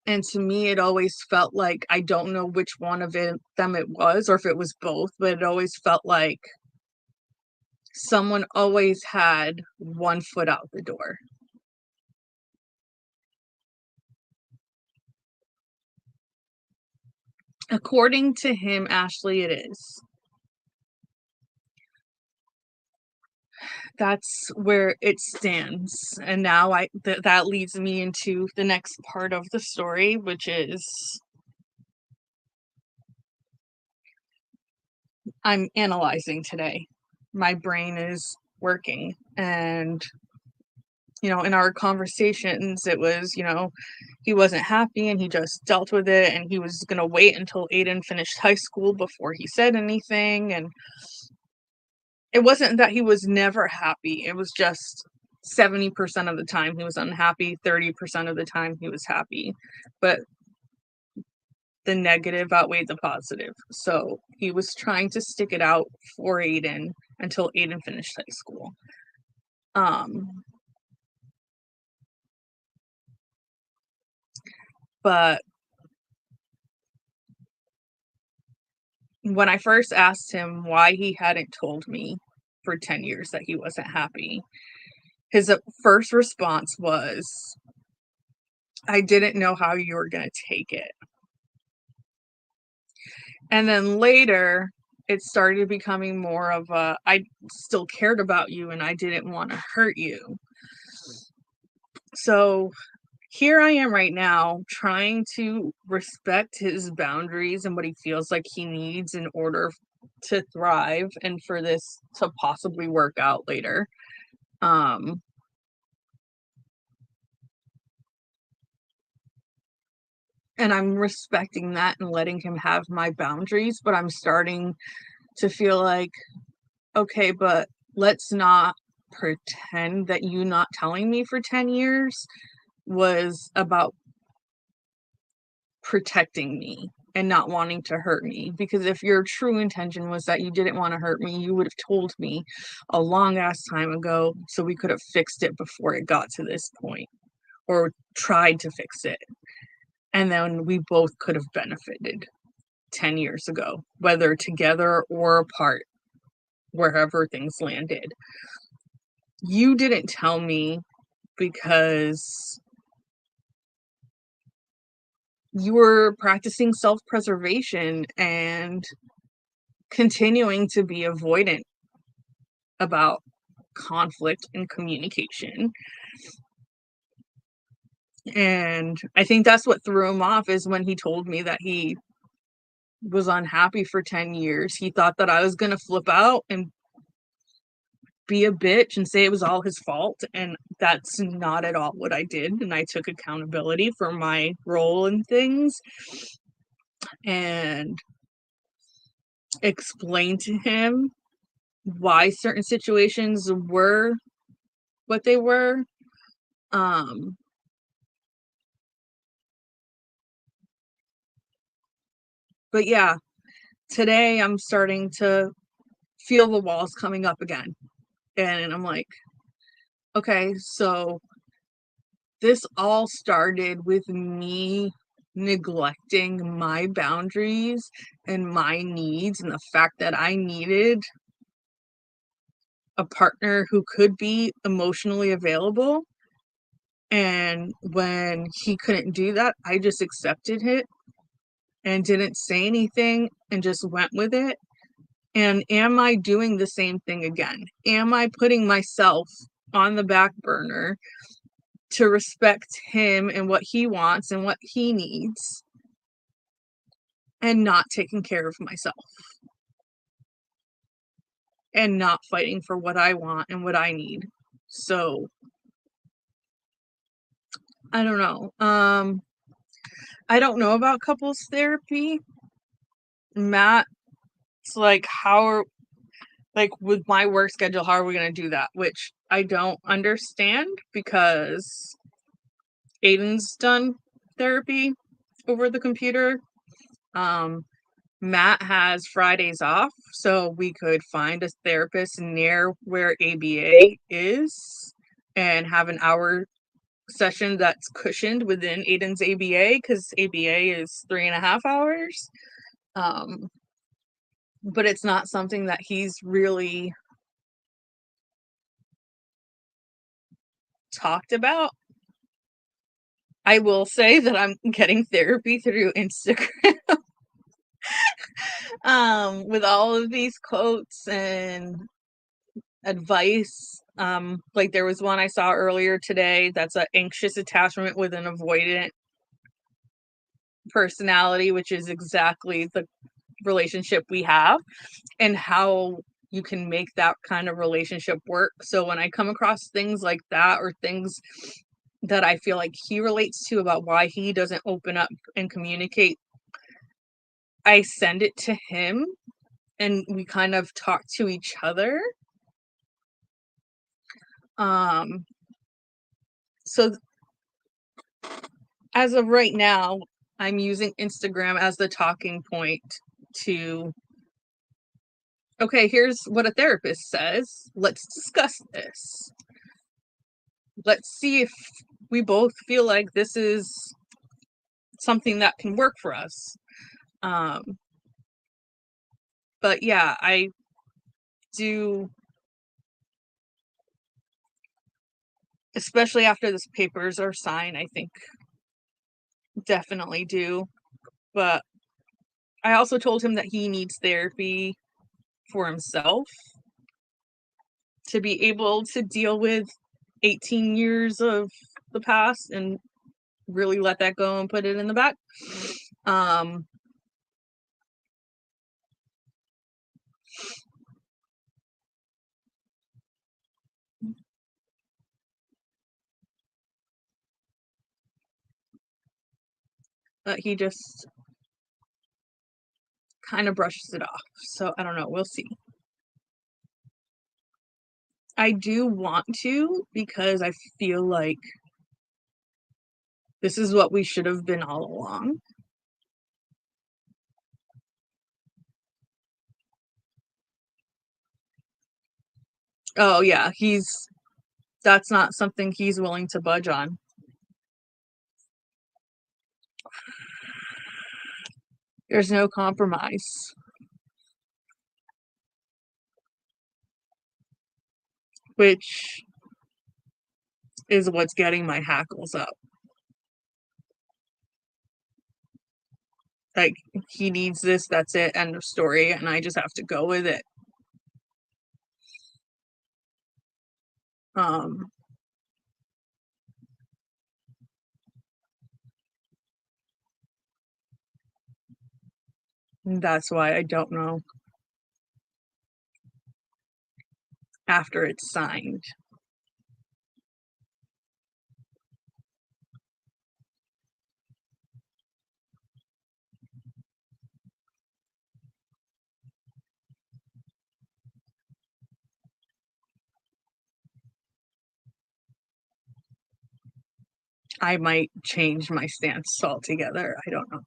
And to me, it always felt like, I don't know which one of them it was, or if it was both, but it always felt like someone always had one foot out the door. According to him, Ashley, it is. That's where it stands. And now that leads me into the next part of the story, which is I'm analyzing today. My brain is working, and in our conversations it was, he wasn't happy and he just dealt with it, and he was going to wait until Aiden finished high school before he said anything. And it wasn't that he was never happy. It was just 70% of the time he was unhappy, 30% of the time he was happy. But the negative outweighed the positive. So he was trying to stick it out for Aiden until Aiden finished high school. But when I first asked him why he hadn't told me for 10 years that he wasn't happy, his first response was, I didn't know how you were going to take it. And then later, it started becoming more of I still cared about you and I didn't want to hurt you. So here I am right now trying to respect his boundaries and what he feels like he needs in order to thrive and for this to possibly work out later. And I'm respecting that and letting him have my boundaries, but I'm starting to feel like, okay, but let's not pretend that you not telling me for 10 years was about protecting me and not wanting to hurt me. Because if your true intention was that you didn't want to hurt me, you would have told me a long ass time ago so we could have fixed it before it got to this point, or tried to fix it. And then we both could have benefited 10 years ago, whether together or apart, wherever things landed. You didn't tell me because you were practicing self-preservation and continuing to be avoidant about conflict and communication. And I think that's what threw him off, is when he told me that he was unhappy for 10 years. He thought that I was going to flip out and be a bitch and say it was all his fault. And that's not at all what I did. And I took accountability for my role in things and explained to him why certain situations were what they were. But yeah, today I'm starting to feel the walls coming up again. And I'm like, okay, so this all started with me neglecting my boundaries and my needs, and the fact that I needed a partner who could be emotionally available. And when he couldn't do that, I just accepted it and didn't say anything and just went with it. And am I doing the same thing again? Am I putting myself on the back burner to respect him and what he wants and what he needs, and not taking care of myself and not fighting for what I want and what I need? So I don't know. I don't know about couples therapy. Matt's like, with my work schedule, how are we going to do that? Which I don't understand, because Aiden's done therapy over the computer. Matt has Fridays off, so we could find a therapist near where ABA is and have an hour session that's cushioned within Aiden's ABA, because ABA is 3.5 hours. But it's not something that he's really talked about. I will say that I'm getting therapy through Instagram. With all of these quotes and advice. Like there was one I saw earlier today that's an anxious attachment with an avoidant personality, which is exactly the relationship we have, and how you can make that kind of relationship work. So when I come across things like that, or things that I feel like he relates to about why he doesn't open up and communicate, I send it to him and we kind of talk to each other. So as of right now, I'm using Instagram as the talking point to, okay, here's what a therapist says. Let's discuss this. Let's see if we both feel like this is something that can work for us. But yeah, I do, especially after this papers are signed, I think definitely do. But I also told him that he needs therapy for himself to be able to deal with 18 years of the past and really let that go and put it in the back. But he just kind of brushes it off. So I don't know. We'll see. I do want to, because I feel like this is what we should have been all along. Oh yeah, that's not something he's willing to budge on. There's no compromise, which is what's getting my hackles up. Like, he needs this, that's it, end of story, and I just have to go with it. Um, that's why I don't know after it's signed. I might change my stance altogether. I don't know.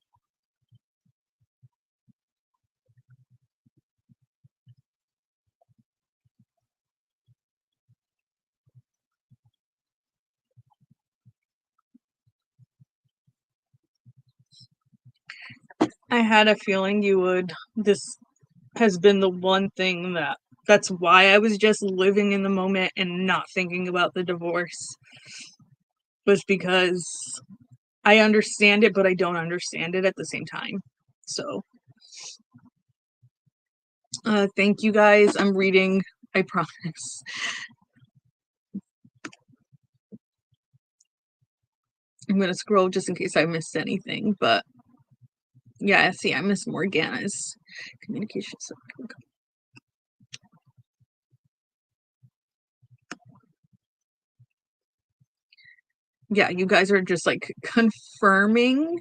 I had a feeling you would. This has been the one thing that's why I was just living in the moment and not thinking about the divorce, was because I understand it, but I don't understand it at the same time. So, thank you guys. I'm reading, I promise. I'm going to scroll just in case I missed anything, but yeah, see, I miss Morgana's communication. Yeah, you guys are just like confirming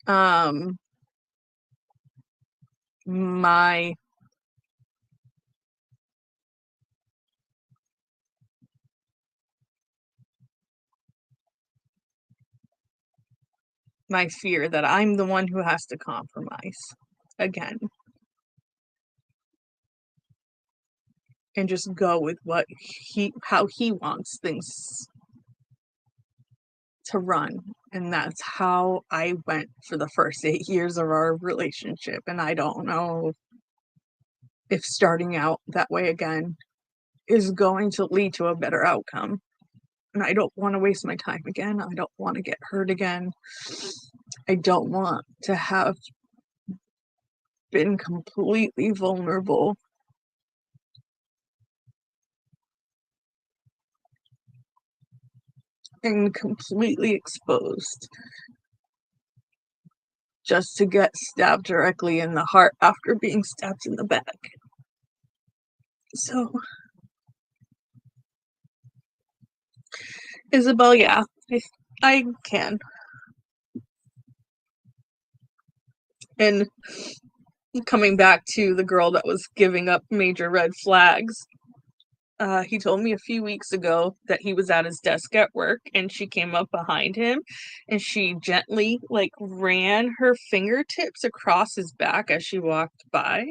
my fear that I'm the one who has to compromise again and just go with how he wants things to run. And that's how I went for the first 8 years of our relationship. And I don't know if starting out that way again is going to lead to a better outcome. And I don't want to waste my time again. I don't want to get hurt again. I don't want to have been completely vulnerable and completely exposed just to get stabbed directly in the heart after being stabbed in the back. So, Isabel, yeah, I can. And coming back to the girl that was giving up major red flags, he told me a few weeks ago that he was at his desk at work and she came up behind him and she gently like ran her fingertips across his back as she walked by.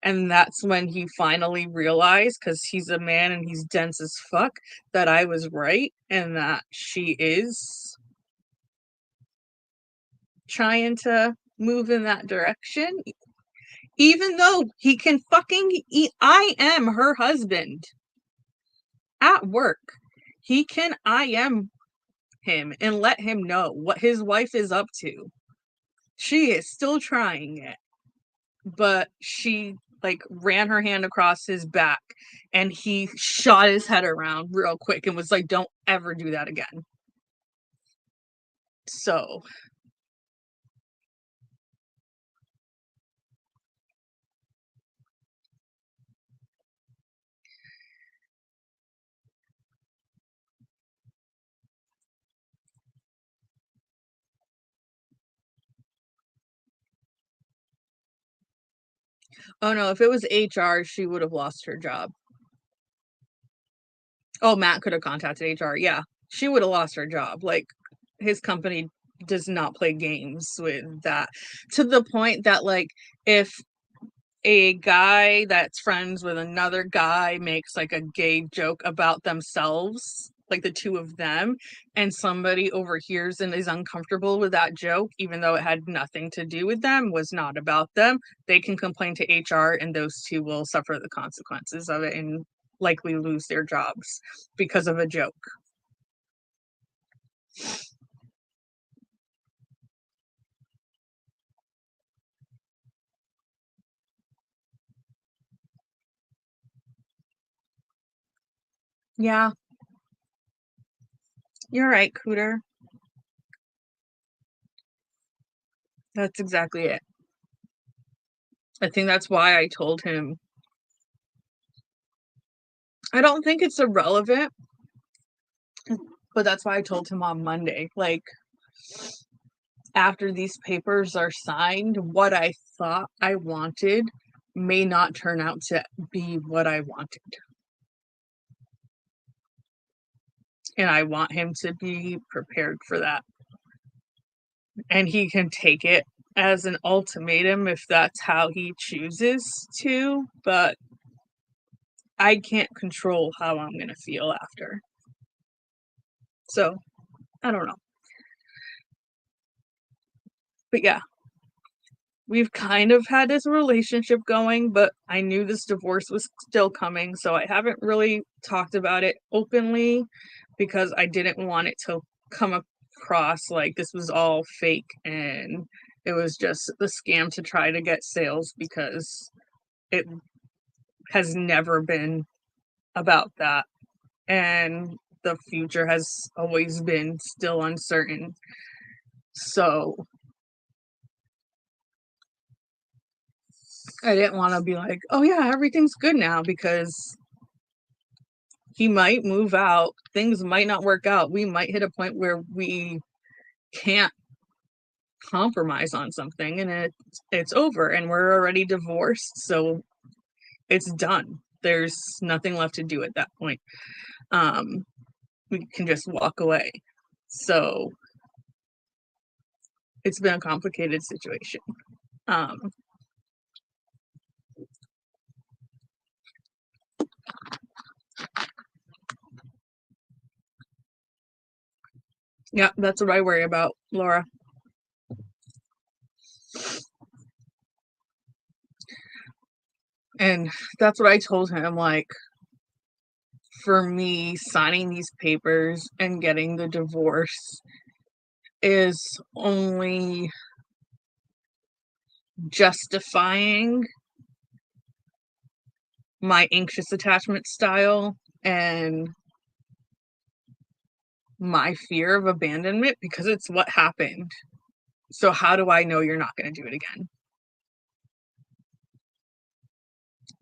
And that's when he finally realized, because he's a man and he's dense as fuck, that I was right and that she is trying to move in that direction. Even though he can fucking eat, I am her husband at work. He can I am him and let him know what his wife is up to. She is still trying it, but she like ran her hand across his back and he shot his head around real quick and was like, don't ever do that again. So oh no, if it was HR, she would have lost her job. Oh, Matt could have contacted HR. Yeah, she would have lost her job. Like, his company does not play games with that, to the point that, like, if a guy that's friends with another guy makes like a gay joke about themselves, like the two of them, and somebody overhears and is uncomfortable with that joke, even though it had nothing to do with them, was not about them, they can complain to HR and those two will suffer the consequences of it and likely lose their jobs because of a joke. Yeah, you're right, Cooter. That's exactly it. I think that's why I told him. I don't think it's irrelevant, but that's why I told him on Monday, like, after these papers are signed, what I thought I wanted may not turn out to be what I wanted. And I want him to be prepared for that. And he can take it as an ultimatum if that's how he chooses to, but I can't control how I'm going to feel after. So, I don't know. But yeah, we've kind of had this relationship going, but I knew this divorce was still coming, so I haven't really talked about it openly because I didn't want it to come across like this was all fake and it was just a scam to try to get sales, because it has never been about that. And the future has always been still uncertain. So I didn't want to be like, oh yeah, everything's good now, because he might move out, things might not work out, we might hit a point where we can't compromise on something and it's over and we're already divorced, so it's done. There's nothing left to do at that point. We can just walk away. So it's been a complicated situation. Um, yeah, that's what I worry about, Laura. And that's what I told him, like, for me, signing these papers and getting the divorce is only justifying my anxious attachment style and my fear of abandonment because it's what happened. So how do I know you're not going to do it again?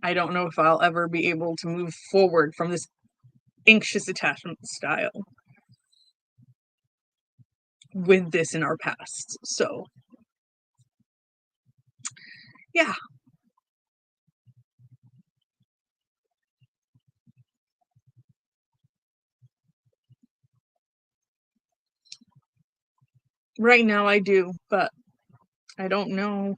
I don't know if I'll ever be able to move forward from this anxious attachment style with this in our past. So, yeah. Right now I do, but I don't know.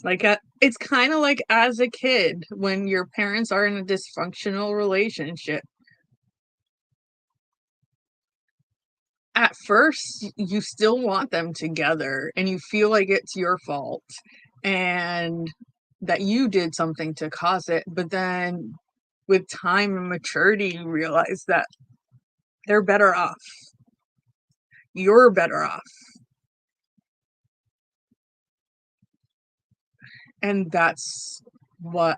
Like, it's kind of like as a kid when your parents are in a dysfunctional relationship. At first, you still want them together and you feel like it's your fault and that you did something to cause it. But then with time and maturity, you realize that they're better off. You're better off. And that's what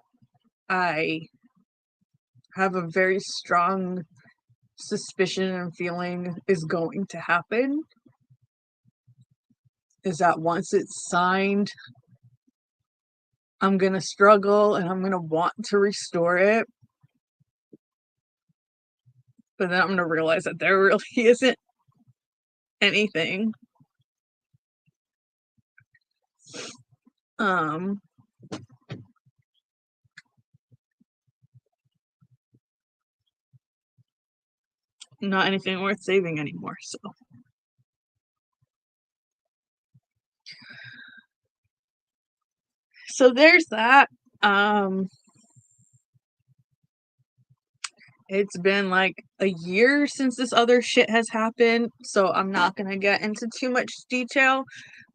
I have a very strong suspicion and feeling is going to happen, is that once it's signed, I'm going to struggle and I'm going to want to restore it. But then I'm going to realize that there really isn't anything. Um, Not anything worth saving anymore. So there's that. Um, it's been like a year since this other shit has happened, so I'm not gonna get into too much detail,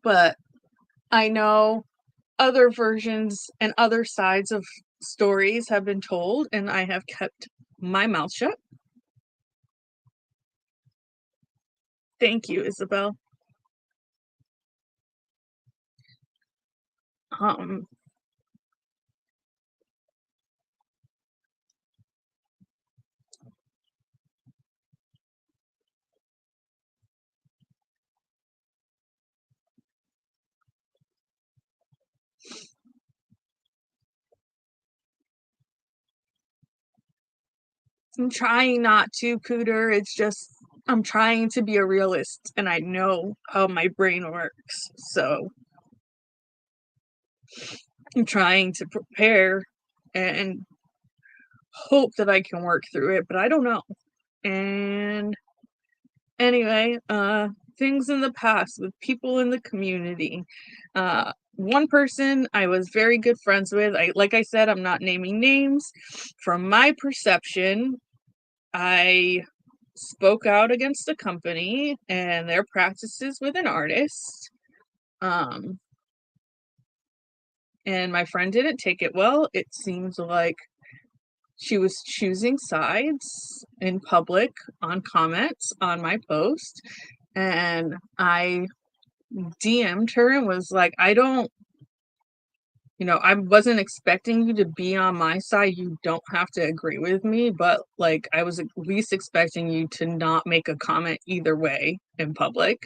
but I know other versions and other sides of stories have been told, and I have kept my mouth shut. Thank you, Isabel. Um, I'm trying not to, Cooter. It's just I'm trying to be a realist, and I know how my brain works, so I'm trying to prepare and hope that I can work through it, but I don't know. And anyway, things in the past with people in the community. One person I was very good friends with. Like I said, I'm not naming names. From my perception, I spoke out against a company and their practices with an artist. Um, and my friend didn't take it well. It seems like she was choosing sides in public on comments on my post. And I DM'd her and was like, I don't, I wasn't expecting you to be on my side. You don't have to agree with me, but like, I was at least expecting you to not make a comment either way in public.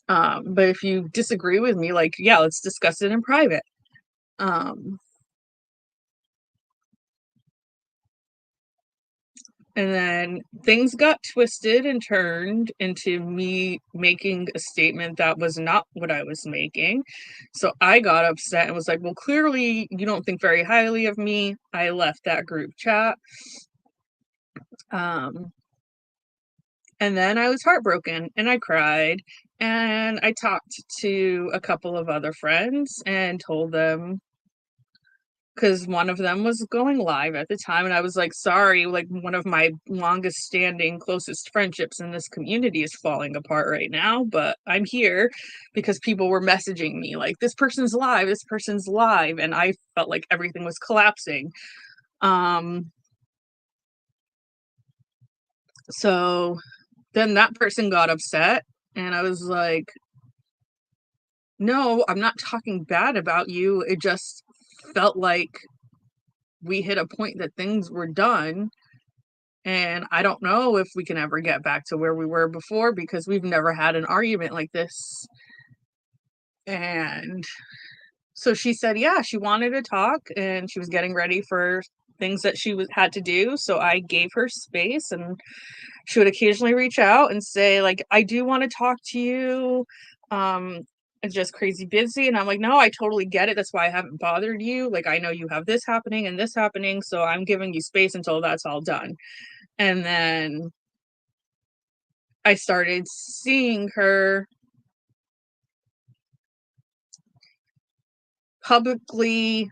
But if you disagree with me, like, yeah, let's discuss it in private. Um, And then things got twisted and turned into me making a statement that was not what I was making. So I got upset and was like, well, clearly you don't think very highly of me. I left that group chat. Um, and then I was heartbroken and I cried. And I talked to a couple of other friends and told them because one of them was going live at the time, and I was like, sorry, like one of my longest standing, closest friendships in this community is falling apart right now, but I'm here because people were messaging me like, this person's live, this person's live, and I felt like everything was collapsing. So then that person got upset, and I was like, no, I'm not talking bad about you. It just felt like we hit a point that things were done. And I don't know if we can ever get back to where we were before because we've never had an argument like this. And so she said, yeah, she wanted to talk and she was getting ready for things that had to do. So I gave her space, and she would occasionally reach out and say, like, I do want to talk to you. Um, it's just crazy busy. And I'm like, no, I totally get it. That's why I haven't bothered you. Like, I know you have this happening and this happening. So I'm giving you space until that's all done. And then I started seeing her publicly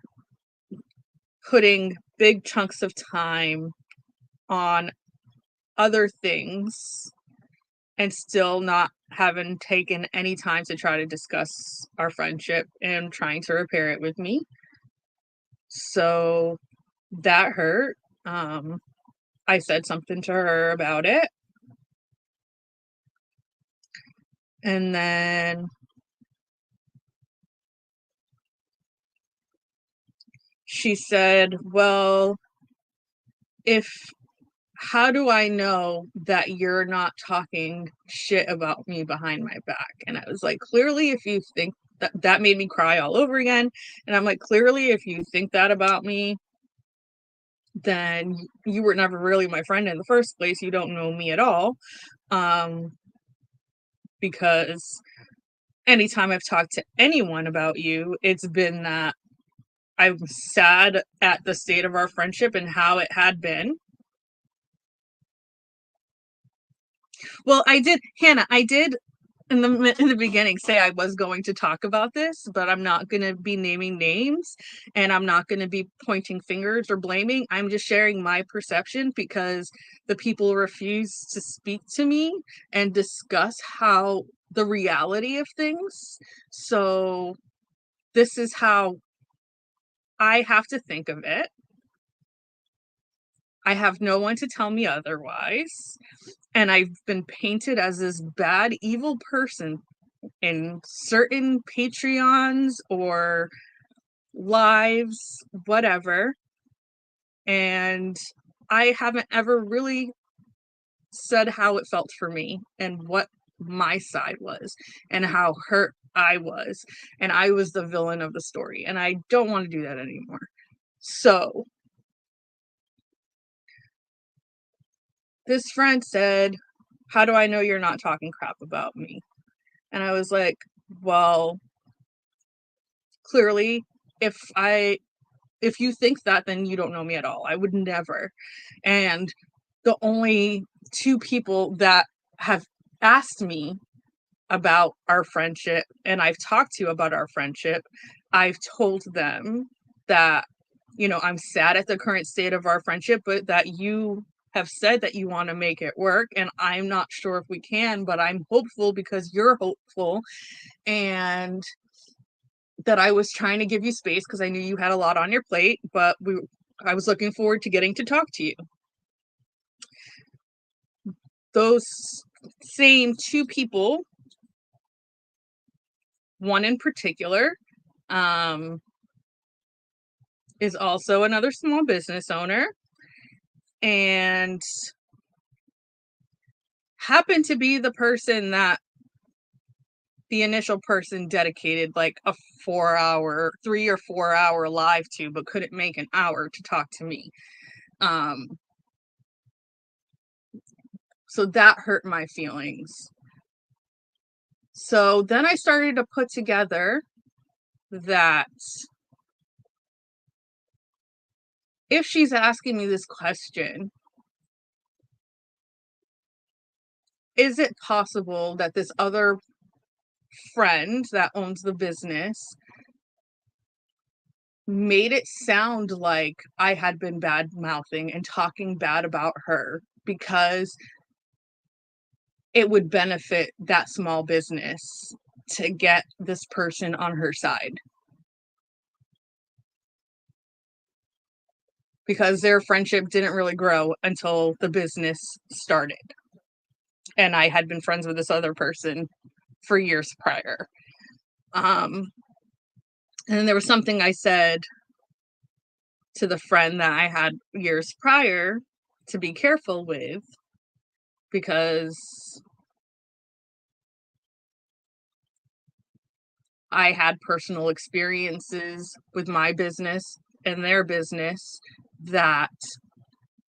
putting big chunks of time on other things and still not having taken any time to try to discuss our friendship and trying to repair it with me. So that hurt. I said something to her about it. And then she said, well, if how do I know that you're not talking shit about me behind my back? And I was like, clearly, if you think that made me cry all over again. And I'm like, clearly, if you think that about me, then you were never really my friend in the first place. You don't know me at all. Because anytime I've talked to anyone about you, it's been that I'm sad at the state of our friendship and how it had been. Well, Hannah, I did in the beginning say I was going to talk about this, but I'm not going to be naming names and I'm not going to be pointing fingers or blaming. I'm just sharing my perception because the people refuse to speak to me and discuss how the reality of things. So this is how I have to think of it. I have no one to tell me otherwise. And I've been painted as this bad, evil person in certain Patreons or lives, whatever. And I haven't ever really said how it felt for me and what my side was and how hurt I was. And I was the villain of the story. And I don't want to do that anymore. So this friend said, how do I know you're not talking crap about me? And I was like, well, clearly, if you think that, then you don't know me at all. I would never. And the only two people that have asked me about our friendship and I've talked to about our friendship, I've told them that, I'm sad at the current state of our friendship, but that you have said that you want to make it work. And I'm not sure if we can, but I'm hopeful because you're hopeful. And that I was trying to give you space because I knew you had a lot on your plate, but I was looking forward to getting to talk to you. Those same two people, one in particular, is also another small business owner and happened to be the person that the initial person dedicated like a 3 or 4 hour live to, but couldn't make an hour to talk to me. So that hurt my feelings. So then I started to put together that if she's asking me this question, is it possible that this other friend that owns the business made it sound like I had been bad mouthing and talking bad about her because it would benefit that small business to get this person on her side, because their friendship didn't really grow until the business started. And I had been friends with this other person for years prior. And then there was something I said to the friend that I had years prior to be careful with, because I had personal experiences with my business and their business that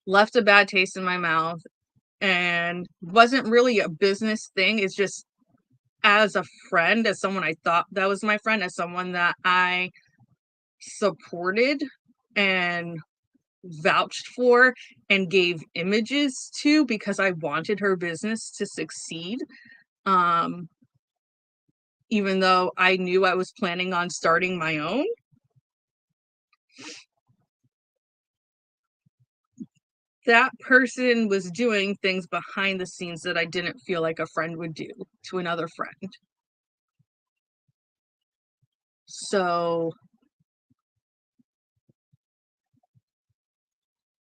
left a bad taste in my mouth, and wasn't really a business thing. It's just, as a friend, as someone I thought that was my friend, as someone that I supported and vouched for and gave images to because I wanted her business to succeed. Um, Even though I knew I was planning on starting my own. That person was doing things behind the scenes that I didn't feel like a friend would do to another friend. So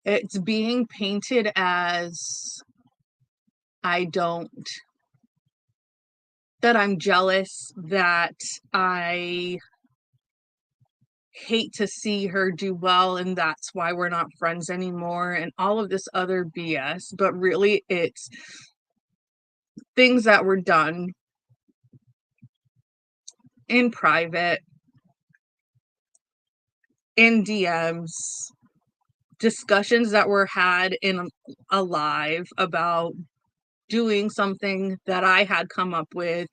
it's being painted as I don't, that I'm jealous, that I hate to see her do well, and that's why we're not friends anymore, and all of this other BS. But really, it's things that were done in private, in DMs, discussions that were had in a live about doing something that I had come up with,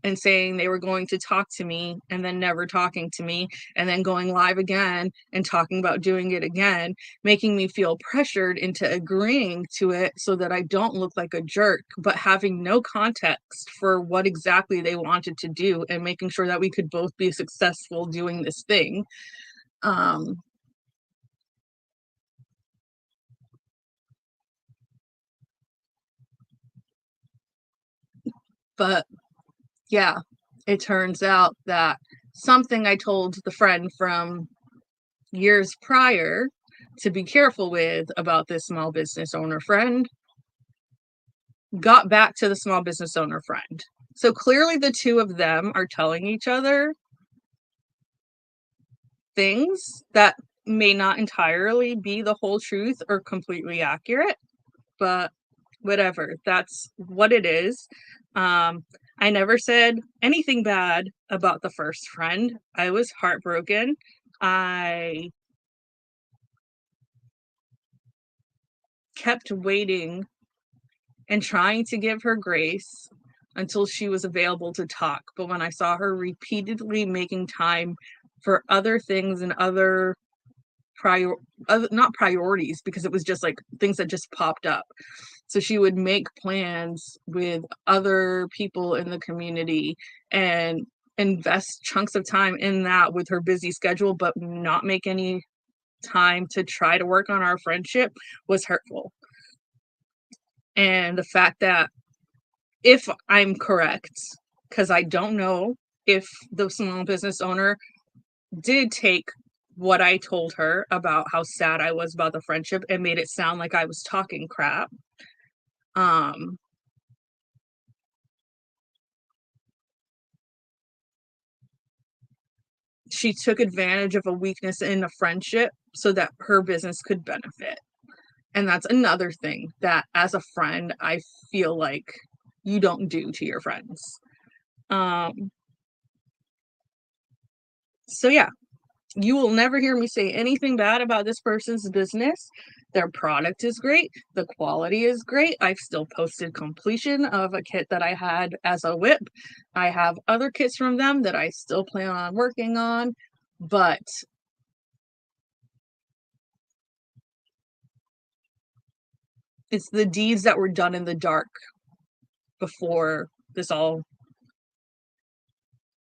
and saying they were going to talk to me and then never talking to me, and then going live again and talking about doing it again, making me feel pressured into agreeing to it so that I don't look like a jerk, but having no context for what exactly they wanted to do, and making sure that we could both be successful doing this thing. Um, but yeah, it turns out that something I told the friend from years prior to be careful with about this small business owner friend got back to the small business owner friend. So clearly the two of them are telling each other things that may not entirely be the whole truth or completely accurate, but whatever, that's what it is. I never said anything bad about the first friend. I was heartbroken. I kept waiting and trying to give her grace until she was available to talk. But when I saw her repeatedly making time for other things and other not priorities, because it was just like things that just popped up. So she would make plans with other people in the community and invest chunks of time in that with her busy schedule, but not make any time to try to work on our friendship, was hurtful. And the fact that, if I'm correct, because I don't know if the small business owner did take what I told her about how sad I was about the friendship and made it sound like I was talking crap. Um, she took advantage of a weakness in a friendship so that her business could benefit. And that's another thing that, as a friend, I feel like you don't do to your friends. Um, so yeah, you will never hear me say anything bad about this person's business. Their product is great. The quality is great. I've still posted completion of a kit that I had as a whip. I have other kits from them that I still plan on working on, but it's the deeds that were done in the dark before this all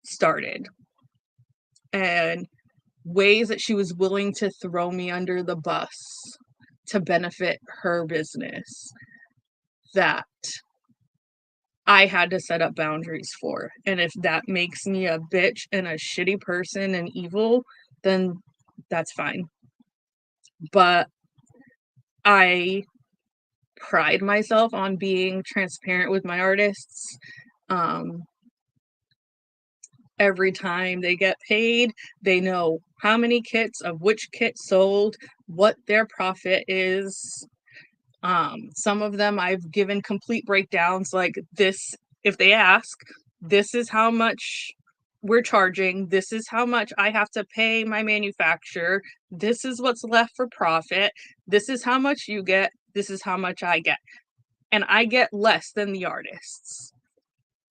started. And ways that she was willing to throw me under the bus to benefit her business that I had to set up boundaries for. And if that makes me a bitch and a shitty person and evil, then that's fine. But I pride myself on being transparent with my artists. Every time they get paid, they know how many kits of which kit sold, what their profit is. Some of them I've given complete breakdowns like this, if they ask, this is how much we're charging, this is how much I have to pay my manufacturer, this is what's left for profit, this is how much you get, this is how much I get. And I get less than the artists.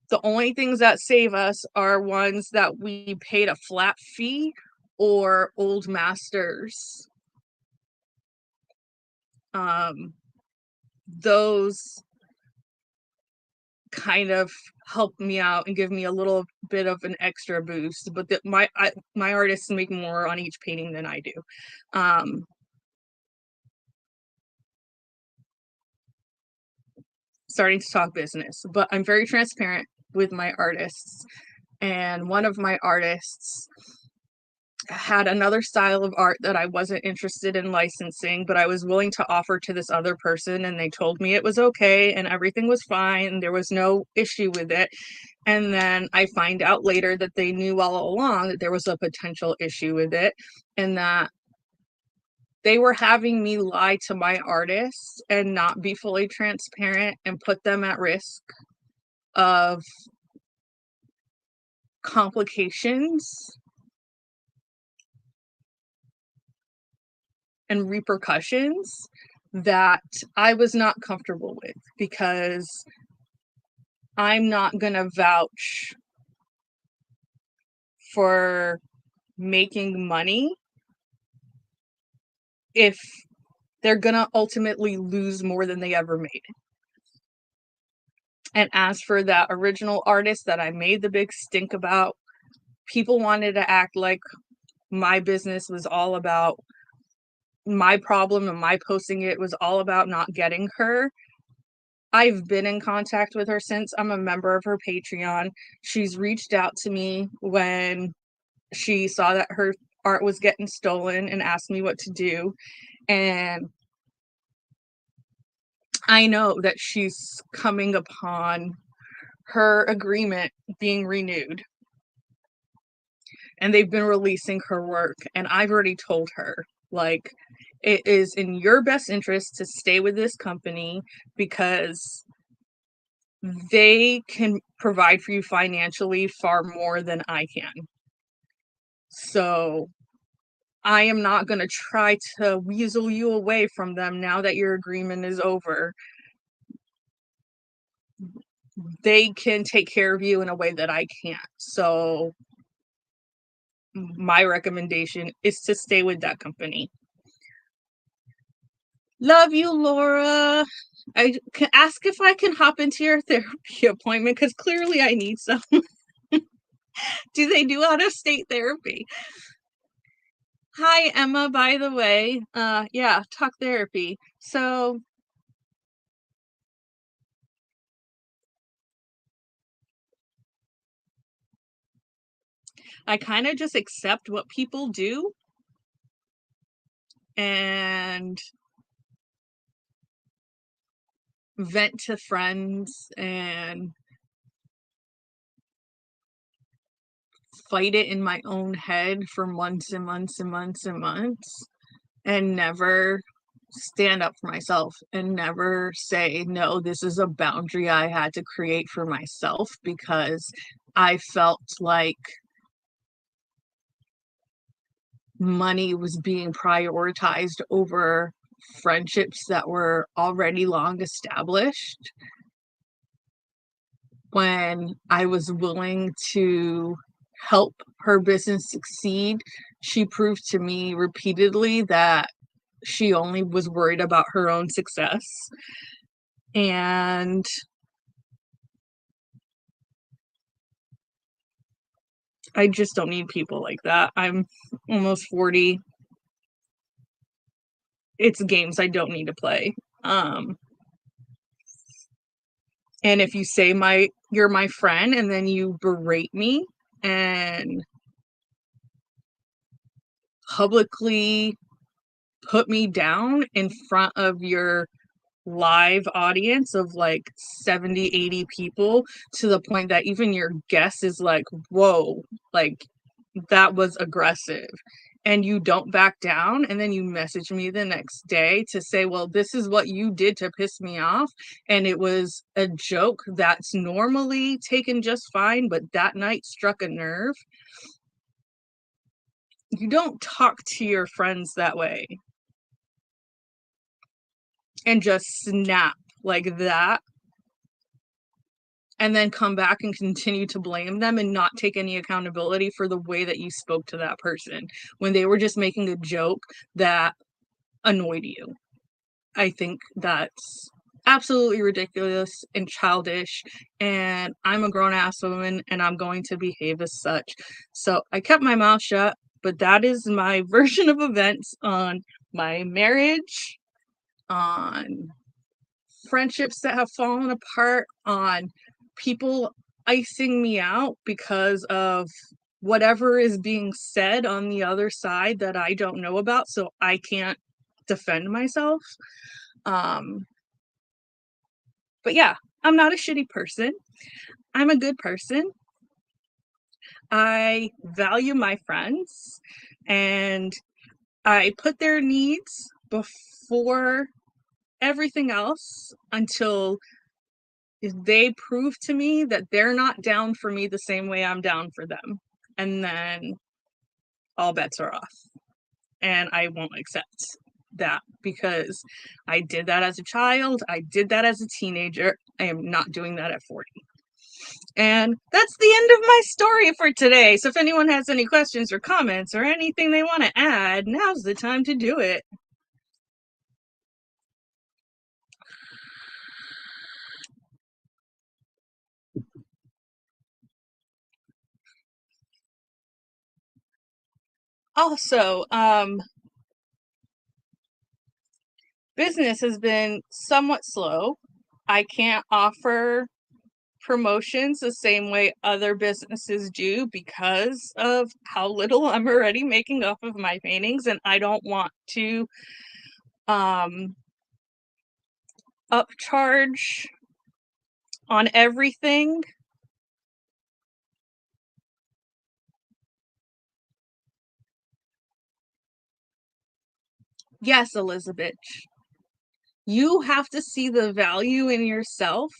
The only things that save us are ones that we paid a flat fee or old masters. Those kind of help me out and give me a little bit of an extra boost, but my artists make more on each painting than I do. Starting to talk business, but I'm very transparent with my artists. And one of my artists had another style of art that I wasn't interested in licensing, but I was willing to offer to this other person, and they told me it was okay and everything was fine. There was no issue with it. And then I find out later that they knew all along that there was a potential issue with it, and that they were having me lie to my artists and not be fully transparent and put them at risk of complications and repercussions that I was not comfortable with, because I'm not going to vouch for making money if they're going to ultimately lose more than they ever made. And as for that original artist that I made the big stink about, people wanted to act like my business was all about my problem and my posting it was all about not getting her. I've been in contact with her since. I'm a member of her Patreon. She's reached out to me when she saw that her art was getting stolen and asked me what to do. And I know that she's coming upon her agreement being renewed. And they've been releasing her work. And I've already told her, like, it is in your best interest to stay with this company because they can provide for you financially far more than I can. So I am not going to try to weasel you away from them now that your agreement is over. They can take care of you in a way that I can't. So my recommendation is to stay with that company. Love you, Laura. I can ask if I can hop into your therapy appointment because clearly I need some. Do they do out-of-state therapy? Hi, Emma, by the way. Yeah, talk therapy. So I kind of just accept what people do and vent to friends and fight it in my own head for months and months and months and months and never stand up for myself and never say, no, this is a boundary I had to create for myself because I felt like money was being prioritized over friendships that were already long established. When I was willing to help her business succeed, she proved to me repeatedly that she only was worried about her own success. And I just don't need people like that. I'm almost 40. It's games I don't need to play. And if you say you're my friend and then you berate me and publicly put me down in front of your live audience of like 70, 80 people, to the point that even your guest is like, whoa, like that was aggressive, and you don't back down, and then you message me the next day to say, well, this is what you did to piss me off, and it was a joke that's normally taken just fine, but that night struck a nerve. You don't talk to your friends that way and just snap like that and then come back and continue to blame them and not take any accountability for the way that you spoke to that person when they were just making a joke that annoyed you. I think that's absolutely ridiculous and childish, and I'm a grown-ass woman and I'm going to behave as such. So I kept my mouth shut, but that is my version of events on my marriage, on friendships that have fallen apart, on people icing me out because of whatever is being said on the other side that I don't know about, so I can't defend myself. Um, but yeah, I'm not a shitty person. I'm a good person. I value my friends and I put their needs before everything else until they prove to me that they're not down for me the same way I'm down for them. And then all bets are off. And I won't accept that because I did that as a child. I did that as a teenager. I am not doing that at 40. And that's the end of my story for today. So if anyone has any questions or comments or anything they want to add, now's the time to do it. Also, business has been somewhat slow. I can't offer promotions the same way other businesses do because of how little I'm already making off of my paintings, and I don't want to upcharge on everything. Yes, Elizabeth, you have to see the value in yourself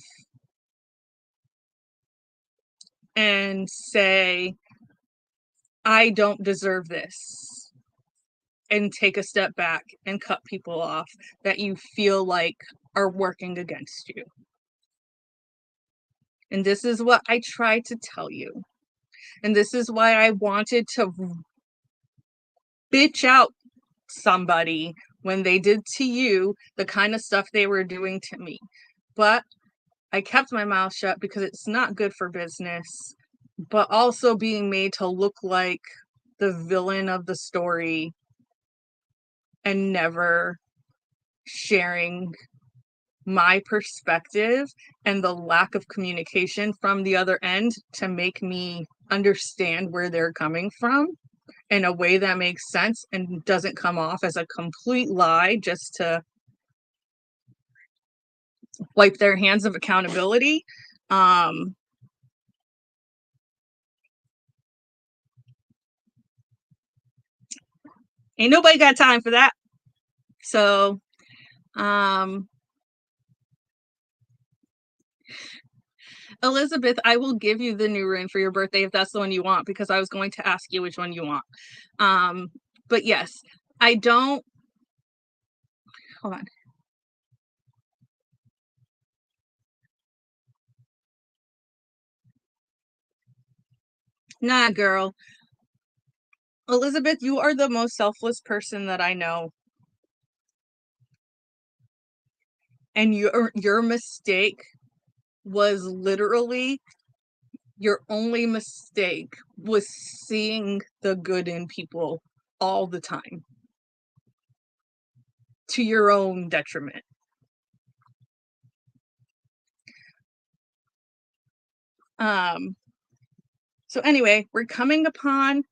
and say, I don't deserve this, and take a step back and cut people off that you feel like are working against you. And this is what I try to tell you. And this is why I wanted to bitch out somebody when they did to you the kind of stuff they were doing to me. But I kept my mouth shut because it's not good for business, but also being made to look like the villain of the story and never sharing my perspective and the lack of communication from the other end to make me understand where they're coming from in a way that makes sense and doesn't come off as a complete lie just to wipe their hands of accountability. Ain't nobody got time for that. So, Elizabeth, I will give you the new ring for your birthday if that's the one you want, because I was going to ask you which one you want. But yes, I don't. Hold on. Nah, girl. Elizabeth, you are the most selfless person that I know. And your mistake was literally your only mistake was seeing the good in people all the time to your own detriment. So anyway, we're coming upon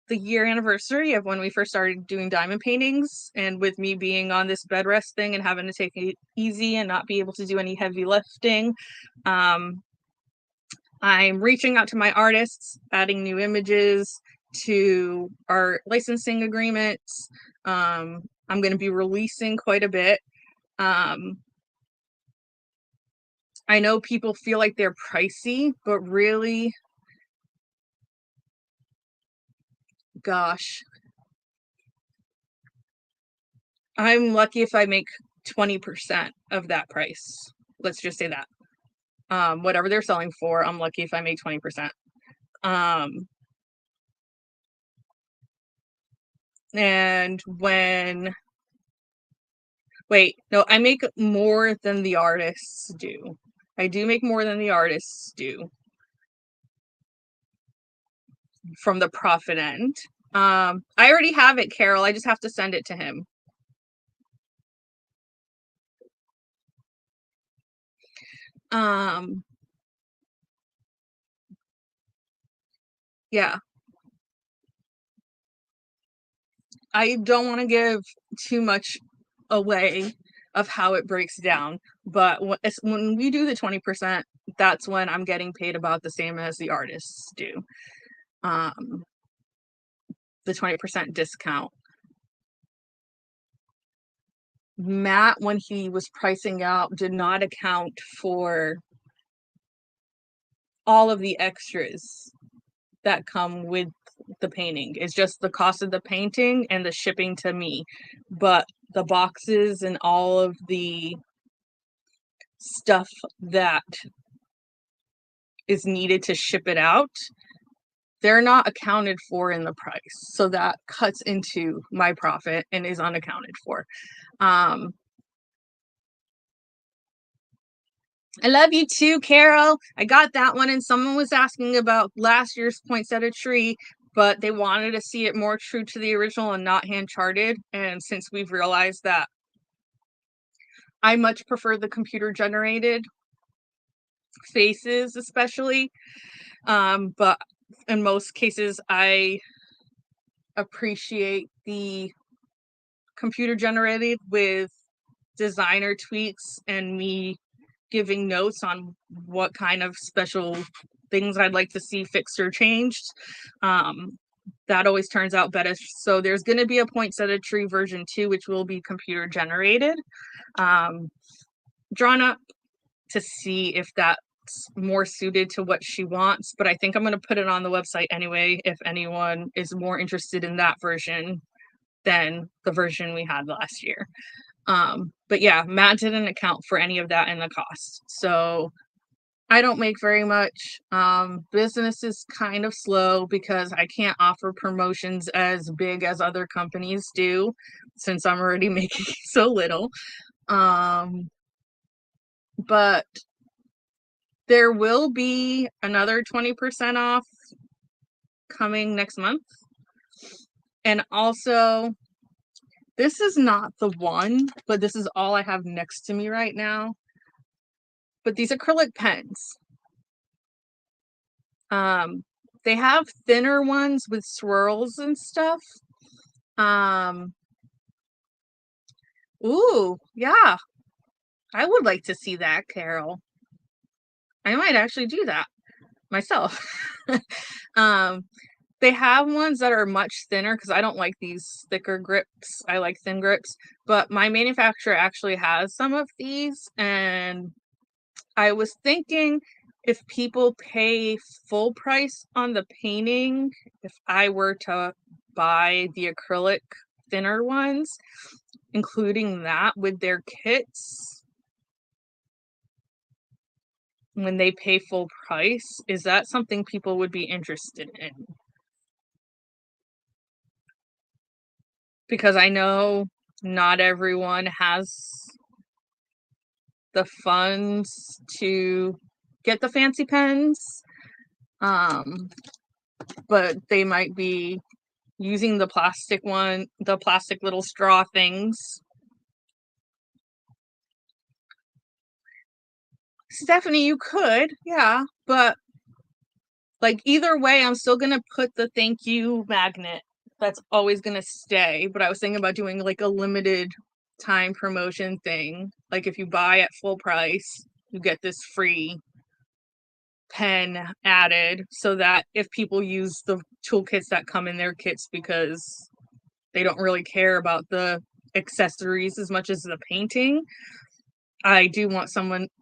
the year anniversary of when we first started doing diamond paintings, and with me being on this bed rest thing and having to take it easy and not be able to do any heavy lifting, I'm reaching out to my artists, adding new images to our licensing agreements. I'm going to be releasing quite a bit. I know people feel like they're pricey, but really, gosh, I'm lucky if I make 20% of that price. Let's just say that. Whatever they're selling for, I'm lucky if I make 20%. And when, wait, no, I make more than the artists do. I do make more than the artists do from the profit end. I already have it, Carol. I just have to send it to him. Yeah. I don't want to give too much away of how it breaks down, but when we do the 20%, that's when I'm getting paid about the same as the artists do. The 20% discount. Matt, when he was pricing out, did not account for all of the extras that come with the painting. It's just the cost of the painting and the shipping to me. But the boxes and all of the stuff that is needed to ship it out, they're not accounted for in the price. So that cuts into my profit and is unaccounted for. I love you too, Carol. I got that one, and someone was asking about last year's poinsettia tree, but they wanted to see it more true to the original and not hand charted. And since we've realized that I much prefer the computer generated faces, especially, but in most cases, I appreciate the computer generated with designer tweaks and me giving notes on what kind of special things I'd like to see fixed or changed. That always turns out better. So there's going to be a poinsettia tree version 2, which will be computer generated, drawn up to see if that's more suited to what she wants. But I think I'm going to put it on the website anyway if anyone is more interested in that version than the version we had last year. But yeah, Matt didn't account for any of that in the cost. So I don't make very much. Business is kind of slow because I can't offer promotions as big as other companies do since I'm already making so little. But there will be another 20% off coming next month. And also, this is not the one, but this is all I have next to me right now. But these acrylic pens, they have thinner ones with swirls and stuff. Ooh, yeah. I would like to see that, Carol. I might actually do that myself. They have ones that are much thinner because I don't like these thicker grips. I like thin grips, but my manufacturer actually has some of these, and I was thinking if people pay full price on the painting, if I were to buy the acrylic thinner ones, including that with their kits, when they pay full price, is that something people would be interested in? Because I know not everyone has the funds to get the fancy pens. But they might be using the plastic little straw things. Stephanie, you could, yeah, but like either way, I'm still gonna put the thank you magnet. That's always gonna stay. But I was thinking about doing like a limited time promotion thing. Like if you buy at full price, you get this free pen added, so that if people use the toolkits that come in their kits because they don't really care about the accessories as much as the painting, I do want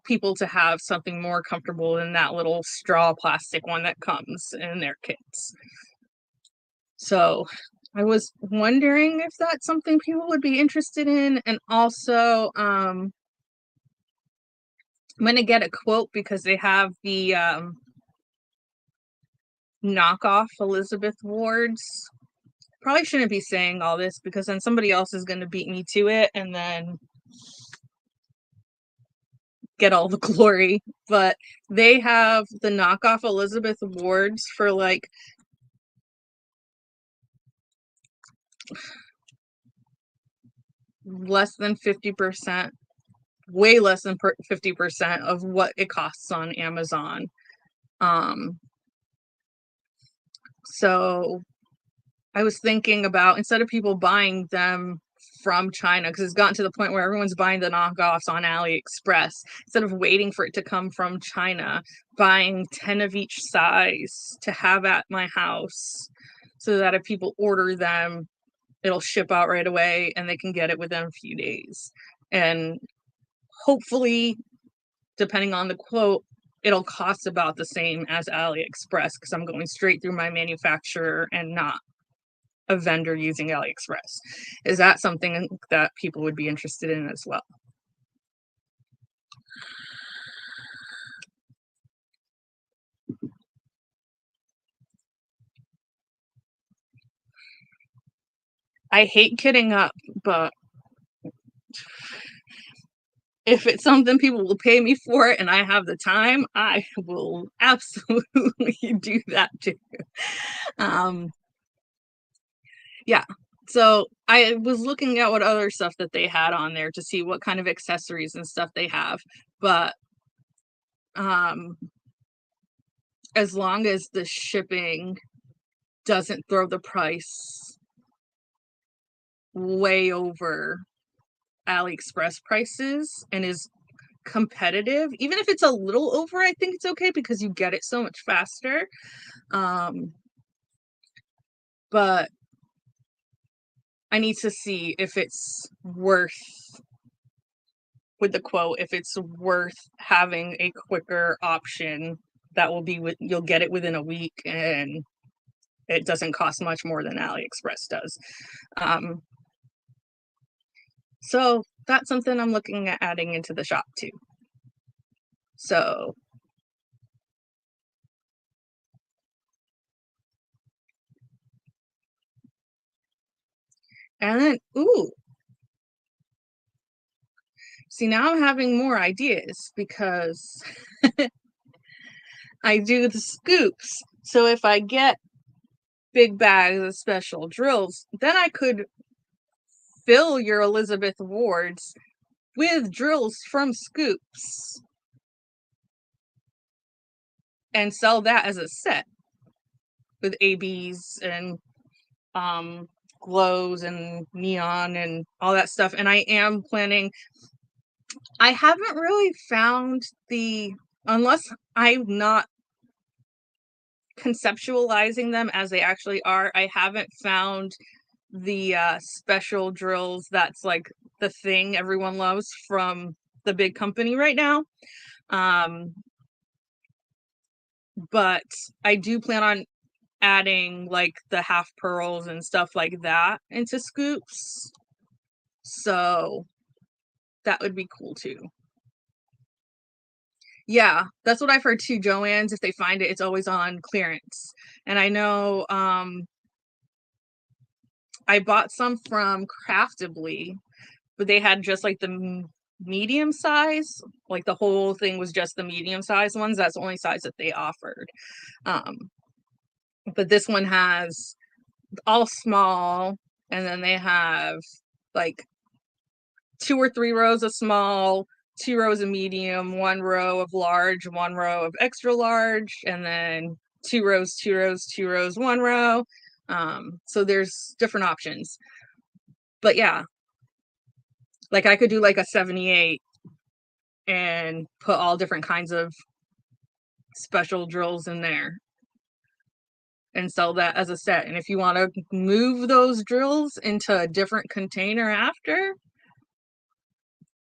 people to have something more comfortable than that little straw plastic one that comes in their kits. So I was wondering if that's something people would be interested in. And also, I'm going to get a quote because they have the knockoff Elizabeth Wards. Probably shouldn't be saying all this because then somebody else is going to beat me to it and then get all the glory. But they have the knockoff Elizabeth Wards for like less than 50%, way less than 50% of what it costs on Amazon. So I was thinking about, instead of people buying them from China, because it's gotten to the point where everyone's buying the knockoffs on AliExpress, instead of waiting for it to come from China, buying 10 of each size to have at my house so that if people order them, it'll ship out right away and they can get it within a few days. And hopefully, depending on the quote, it'll cost about the same as AliExpress because I'm going straight through my manufacturer and not a vendor using AliExpress. Is that something that people would be interested in as well? I hate kidding up, but if it's something people will pay me for it and I have the time, I will absolutely do that too. Yeah. So I was looking at what other stuff that they had on there to see what kind of accessories and stuff they have. But as long as the shipping doesn't throw the price way over AliExpress prices and is competitive, even if it's a little over, I think it's okay because you get it so much faster. But I need to see if it's worth, with the quote, if it's worth having a quicker option that will be you'll get it within a week and it doesn't cost much more than AliExpress does. So that's something I'm looking at adding into the shop too. So and then see, now I'm having more ideas because I do the scoops. So if I get big bags of special drills, then I could fill your Elizabeth Wards with drills from scoops and sell that as a set with ABs and glows and neon and all that stuff. And I am planning, I haven't really found unless I'm not conceptualizing them as they actually are, I haven't found the special drills that's like the thing everyone loves from the big company right now. But I do plan on adding like the half pearls and stuff like that into scoops. So that would be cool too. Yeah, that's what I've heard too. Joann's, if they find it, it's always on clearance. And I know I bought some from Craftably, but they had just like the medium size. Like the whole thing was just the medium size ones. That's the only size that they offered. But this one has all small, and then they have like 2 or 3 rows of small, 2 rows of medium, 1 row of large, 1 row of extra large, and then 2 rows, 2 rows, 2 rows, 1 row. So there's different options. But yeah, like I could do like a 78 and put all different kinds of special drills in there and sell that as a set. And if you want to move those drills into a different container after,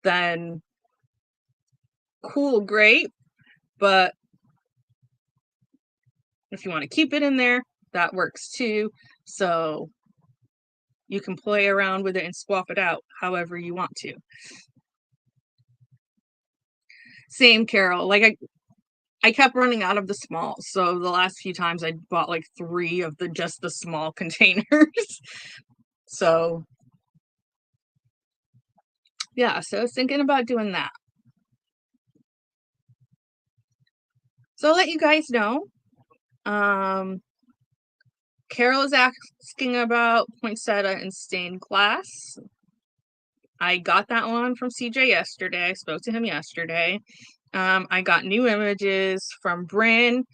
then cool, great. But if you want to keep it in there, that works too. So you can play around with it and swap it out however you want to. Same, Carol. Like I kept running out of the small. So the last few times I bought like 3 of just the small containers. So yeah, so I was thinking about doing that. So I'll let you guys know. Carol is asking about poinsettia and stained glass. I got that one from CJ yesterday. I spoke to him yesterday. I got new images from Bryn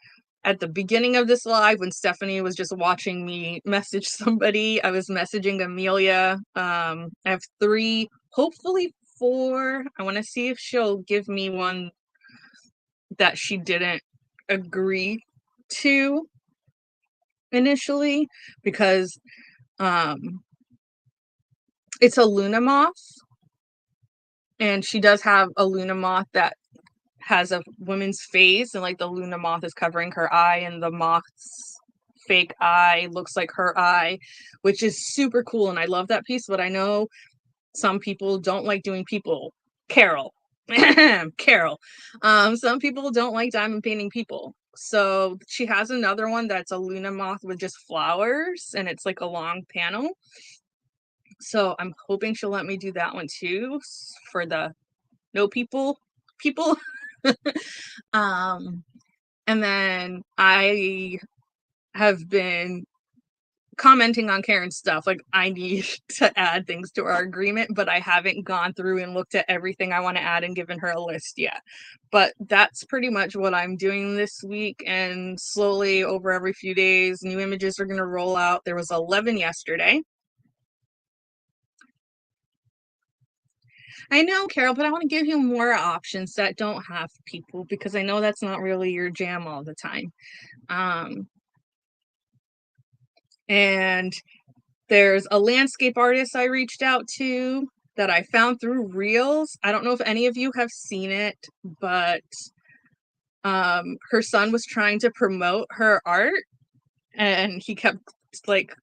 at the beginning of this live when Stephanie was just watching me message somebody. I was messaging Amelia. I have 3, hopefully 4. I want to see if she'll give me one that she didn't agree to initially, because it's a Luna moth, and she does have a Luna moth that has a woman's face, and like the Luna moth is covering her eye, and the moth's fake eye looks like her eye, which is super cool, and I love that piece. But I know some people don't like doing people. Carol. Carol. Some people don't like diamond painting people. So she has another one that's a Luna moth with just flowers, and it's like a long panel. So I'm hoping she'll let me do that one too for the no people. And then I have been commenting on Karen's stuff. Like, I need to add things to our agreement, but I haven't gone through and looked at everything I want to add and given her a list yet. But that's pretty much what I'm doing this week, and slowly over every few days, new images are going to roll out. There was 11 yesterday. I know, Carol, but I want to give you more options that don't have people, because I know that's not really your jam all the time. And there's a landscape artist I reached out to that I found through Reels. I don't know if any of you have seen it, but her son was trying to promote her art, and he kept like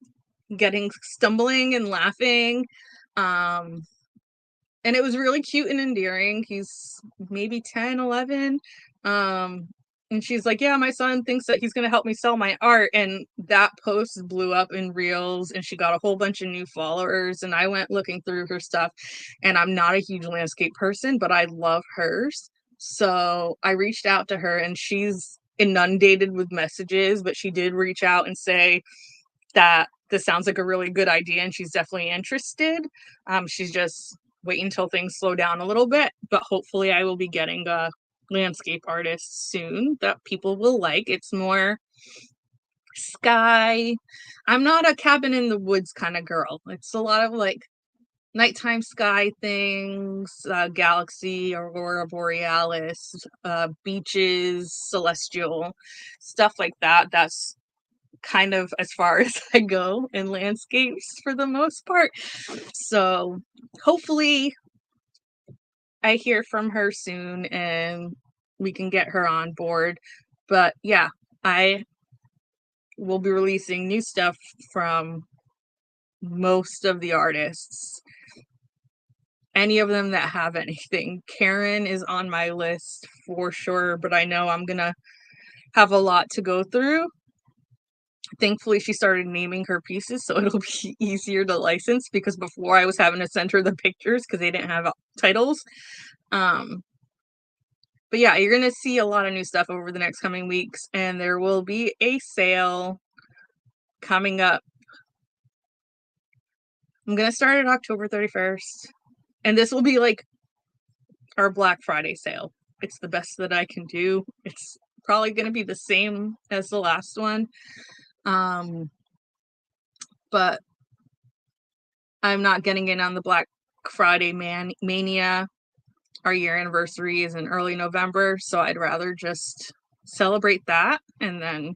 stumbling and laughing. And it was really cute and endearing. He's maybe 10, 11. And she's like, yeah, my son thinks that he's going to help me sell my art. And that post blew up in Reels, and she got a whole bunch of new followers. And I went looking through her stuff, and I'm not a huge landscape person, but I love hers. So I reached out to her, and she's inundated with messages, but she did reach out and say that this sounds like a really good idea, and she's definitely interested. She's just waiting until things slow down a little bit, but hopefully I will be getting a landscape artist soon that people will like. It's more sky. I'm not a cabin in the woods kind of girl. It's a lot of like nighttime sky things, galaxy, aurora borealis, beaches, celestial, stuff like that. That's kind of as far as I go in landscapes for the most part. So hopefully I hear from her soon and we can get her on board. But yeah, I will be releasing new stuff from most of the artists. Any of them that have anything. Karen is on my list for sure, but I know I'm gonna have a lot to go through. Thankfully, she started naming her pieces, so it'll be easier to license, because before I was having to send her the pictures because they didn't have titles. But yeah, you're going to see a lot of new stuff over the next coming weeks, and there will be a sale coming up. I'm going to start at October 31st, and this will be like our Black Friday sale. It's the best that I can do. It's probably going to be the same as the last one. But I'm not getting in on the Black Friday mania. Our year anniversary is in early November, so I'd rather just celebrate that, and then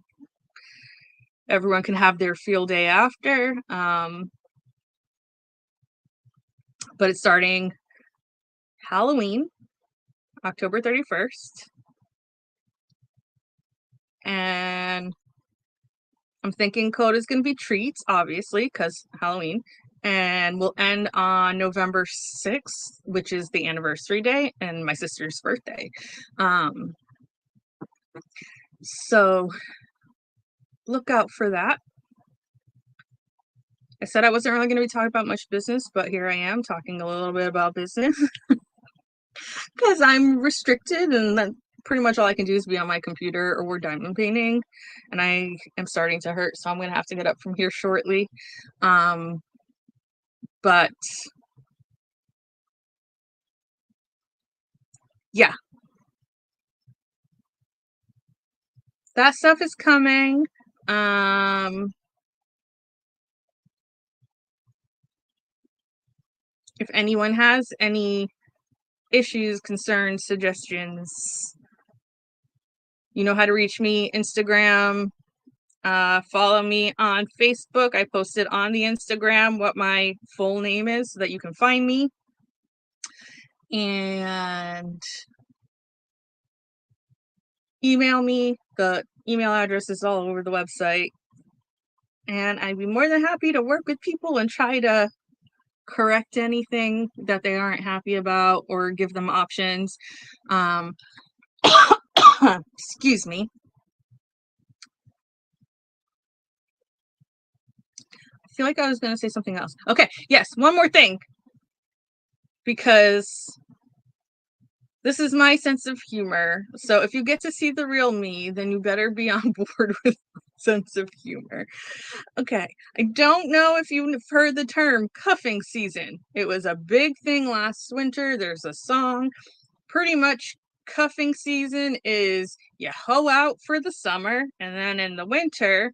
everyone can have their field day after. But it's starting Halloween, October 31st. And I'm thinking code is going to be treats, obviously, because Halloween. And we'll end on November 6th, which is the anniversary day and my sister's birthday. So look out for that. I said I wasn't really going to be talking about much business, but here I am talking a little bit about business because I'm restricted, and that pretty much all I can do is be on my computer or diamond painting, and I am starting to hurt, so I'm going to have to get up from here shortly. But yeah, that stuff is coming. If anyone has any issues, concerns, suggestions, you know how to reach me. Instagram, follow me on Facebook. I posted on the Instagram what my full name is so that you can find me. And email me. The email address is all over the website. And I'd be more than happy to work with people and try to correct anything that they aren't happy about or give them options. Excuse me. I feel like I was going to say something else. Okay, yes, one more thing. Because this is my sense of humor. So if you get to see the real me, then you better be on board with sense of humor. Okay, I don't know if you've heard the term cuffing season. It was a big thing last winter. There's a song. Pretty much cuffing season is you hoe out for the summer, and then in the winter,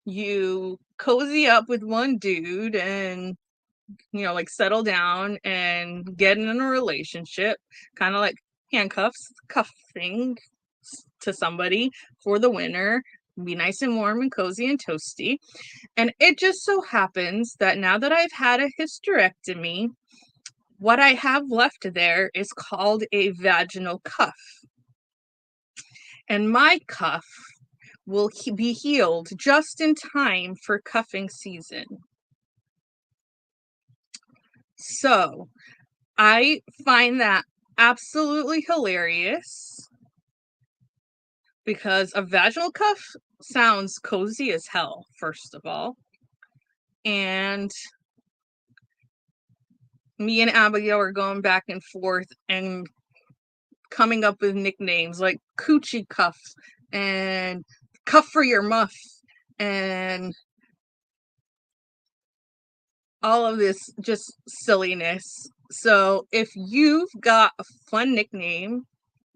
you cozy up with one dude and, you know, like settle down and get in a relationship, kind of like handcuffs, cuffing to somebody for the winter, be nice and warm and cozy and toasty. And it just so happens that now that I've had a hysterectomy, what I have left there is called a vaginal cuff. And my cuff will be healed just in time for cuffing season. So I find that absolutely hilarious because a vaginal cuff sounds cozy as hell, first of all. And me and Abigail are going back and forth and coming up with nicknames like Coochie Cuff and Cuff for Your Muff and all of this just silliness. So if you've got a fun nickname,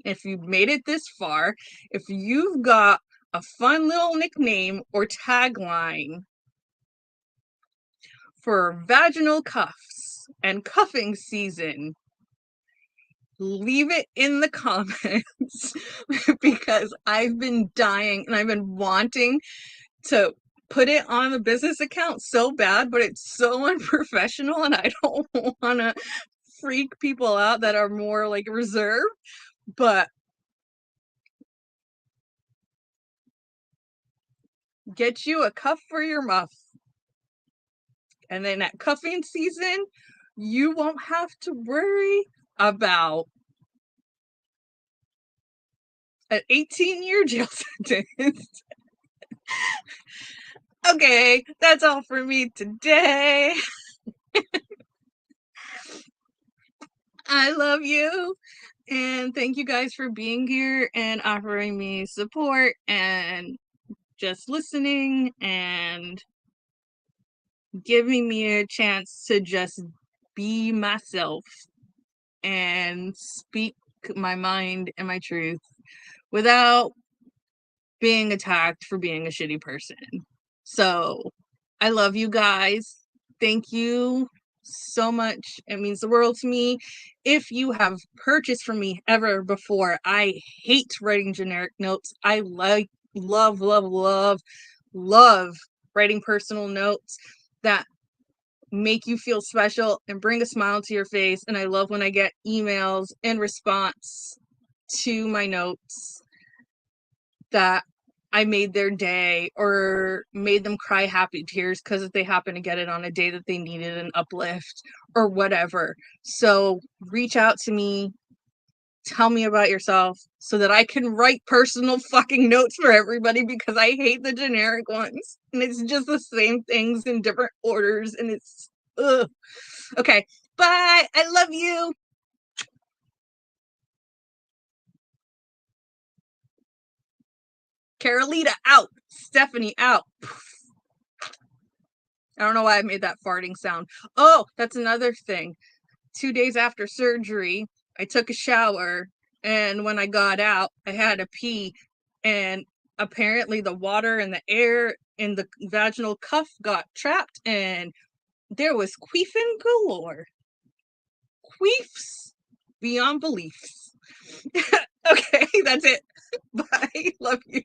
if you've made it this far, if you've got a fun little nickname or tagline for vaginal cuffs and cuffing season, leave it in the comments because I've been dying and I've been wanting to put it on the business account so bad, but it's so unprofessional and I don't want to freak people out that are more like reserved. But get you a cuff for your muff. And then at cuffing season, you won't have to worry about an 18-year jail sentence Okay, that's all for me today. I love you. And thank you guys for being here and offering me support and just listening and giving me a chance to just be myself and speak my mind and my truth without being attacked for being a shitty person. So I love you guys. Thank you so much. It means the world to me. If you have purchased from me ever before, I hate writing generic notes. I love writing personal notes that make you feel special and bring a smile to your face. And I love when I get emails in response to my notes that I made their day or made them cry happy tears because they happen to get it on a day that they needed an uplift or whatever. So reach out to me, tell me about yourself so that I can write personal fucking notes for everybody because I hate the generic ones. And it's just the same things in different orders and it's ugh. Okay, bye. I love you. Carolita out. Stephanie out. I don't know why I made that farting sound. Oh, that's another thing. 2 days after surgery, I took a shower, and when I got out, I had to pee, and apparently the water and the air in the vaginal cuff got trapped, and there was queefing galore. Queefs beyond beliefs. Okay, that's it. Bye. Love you.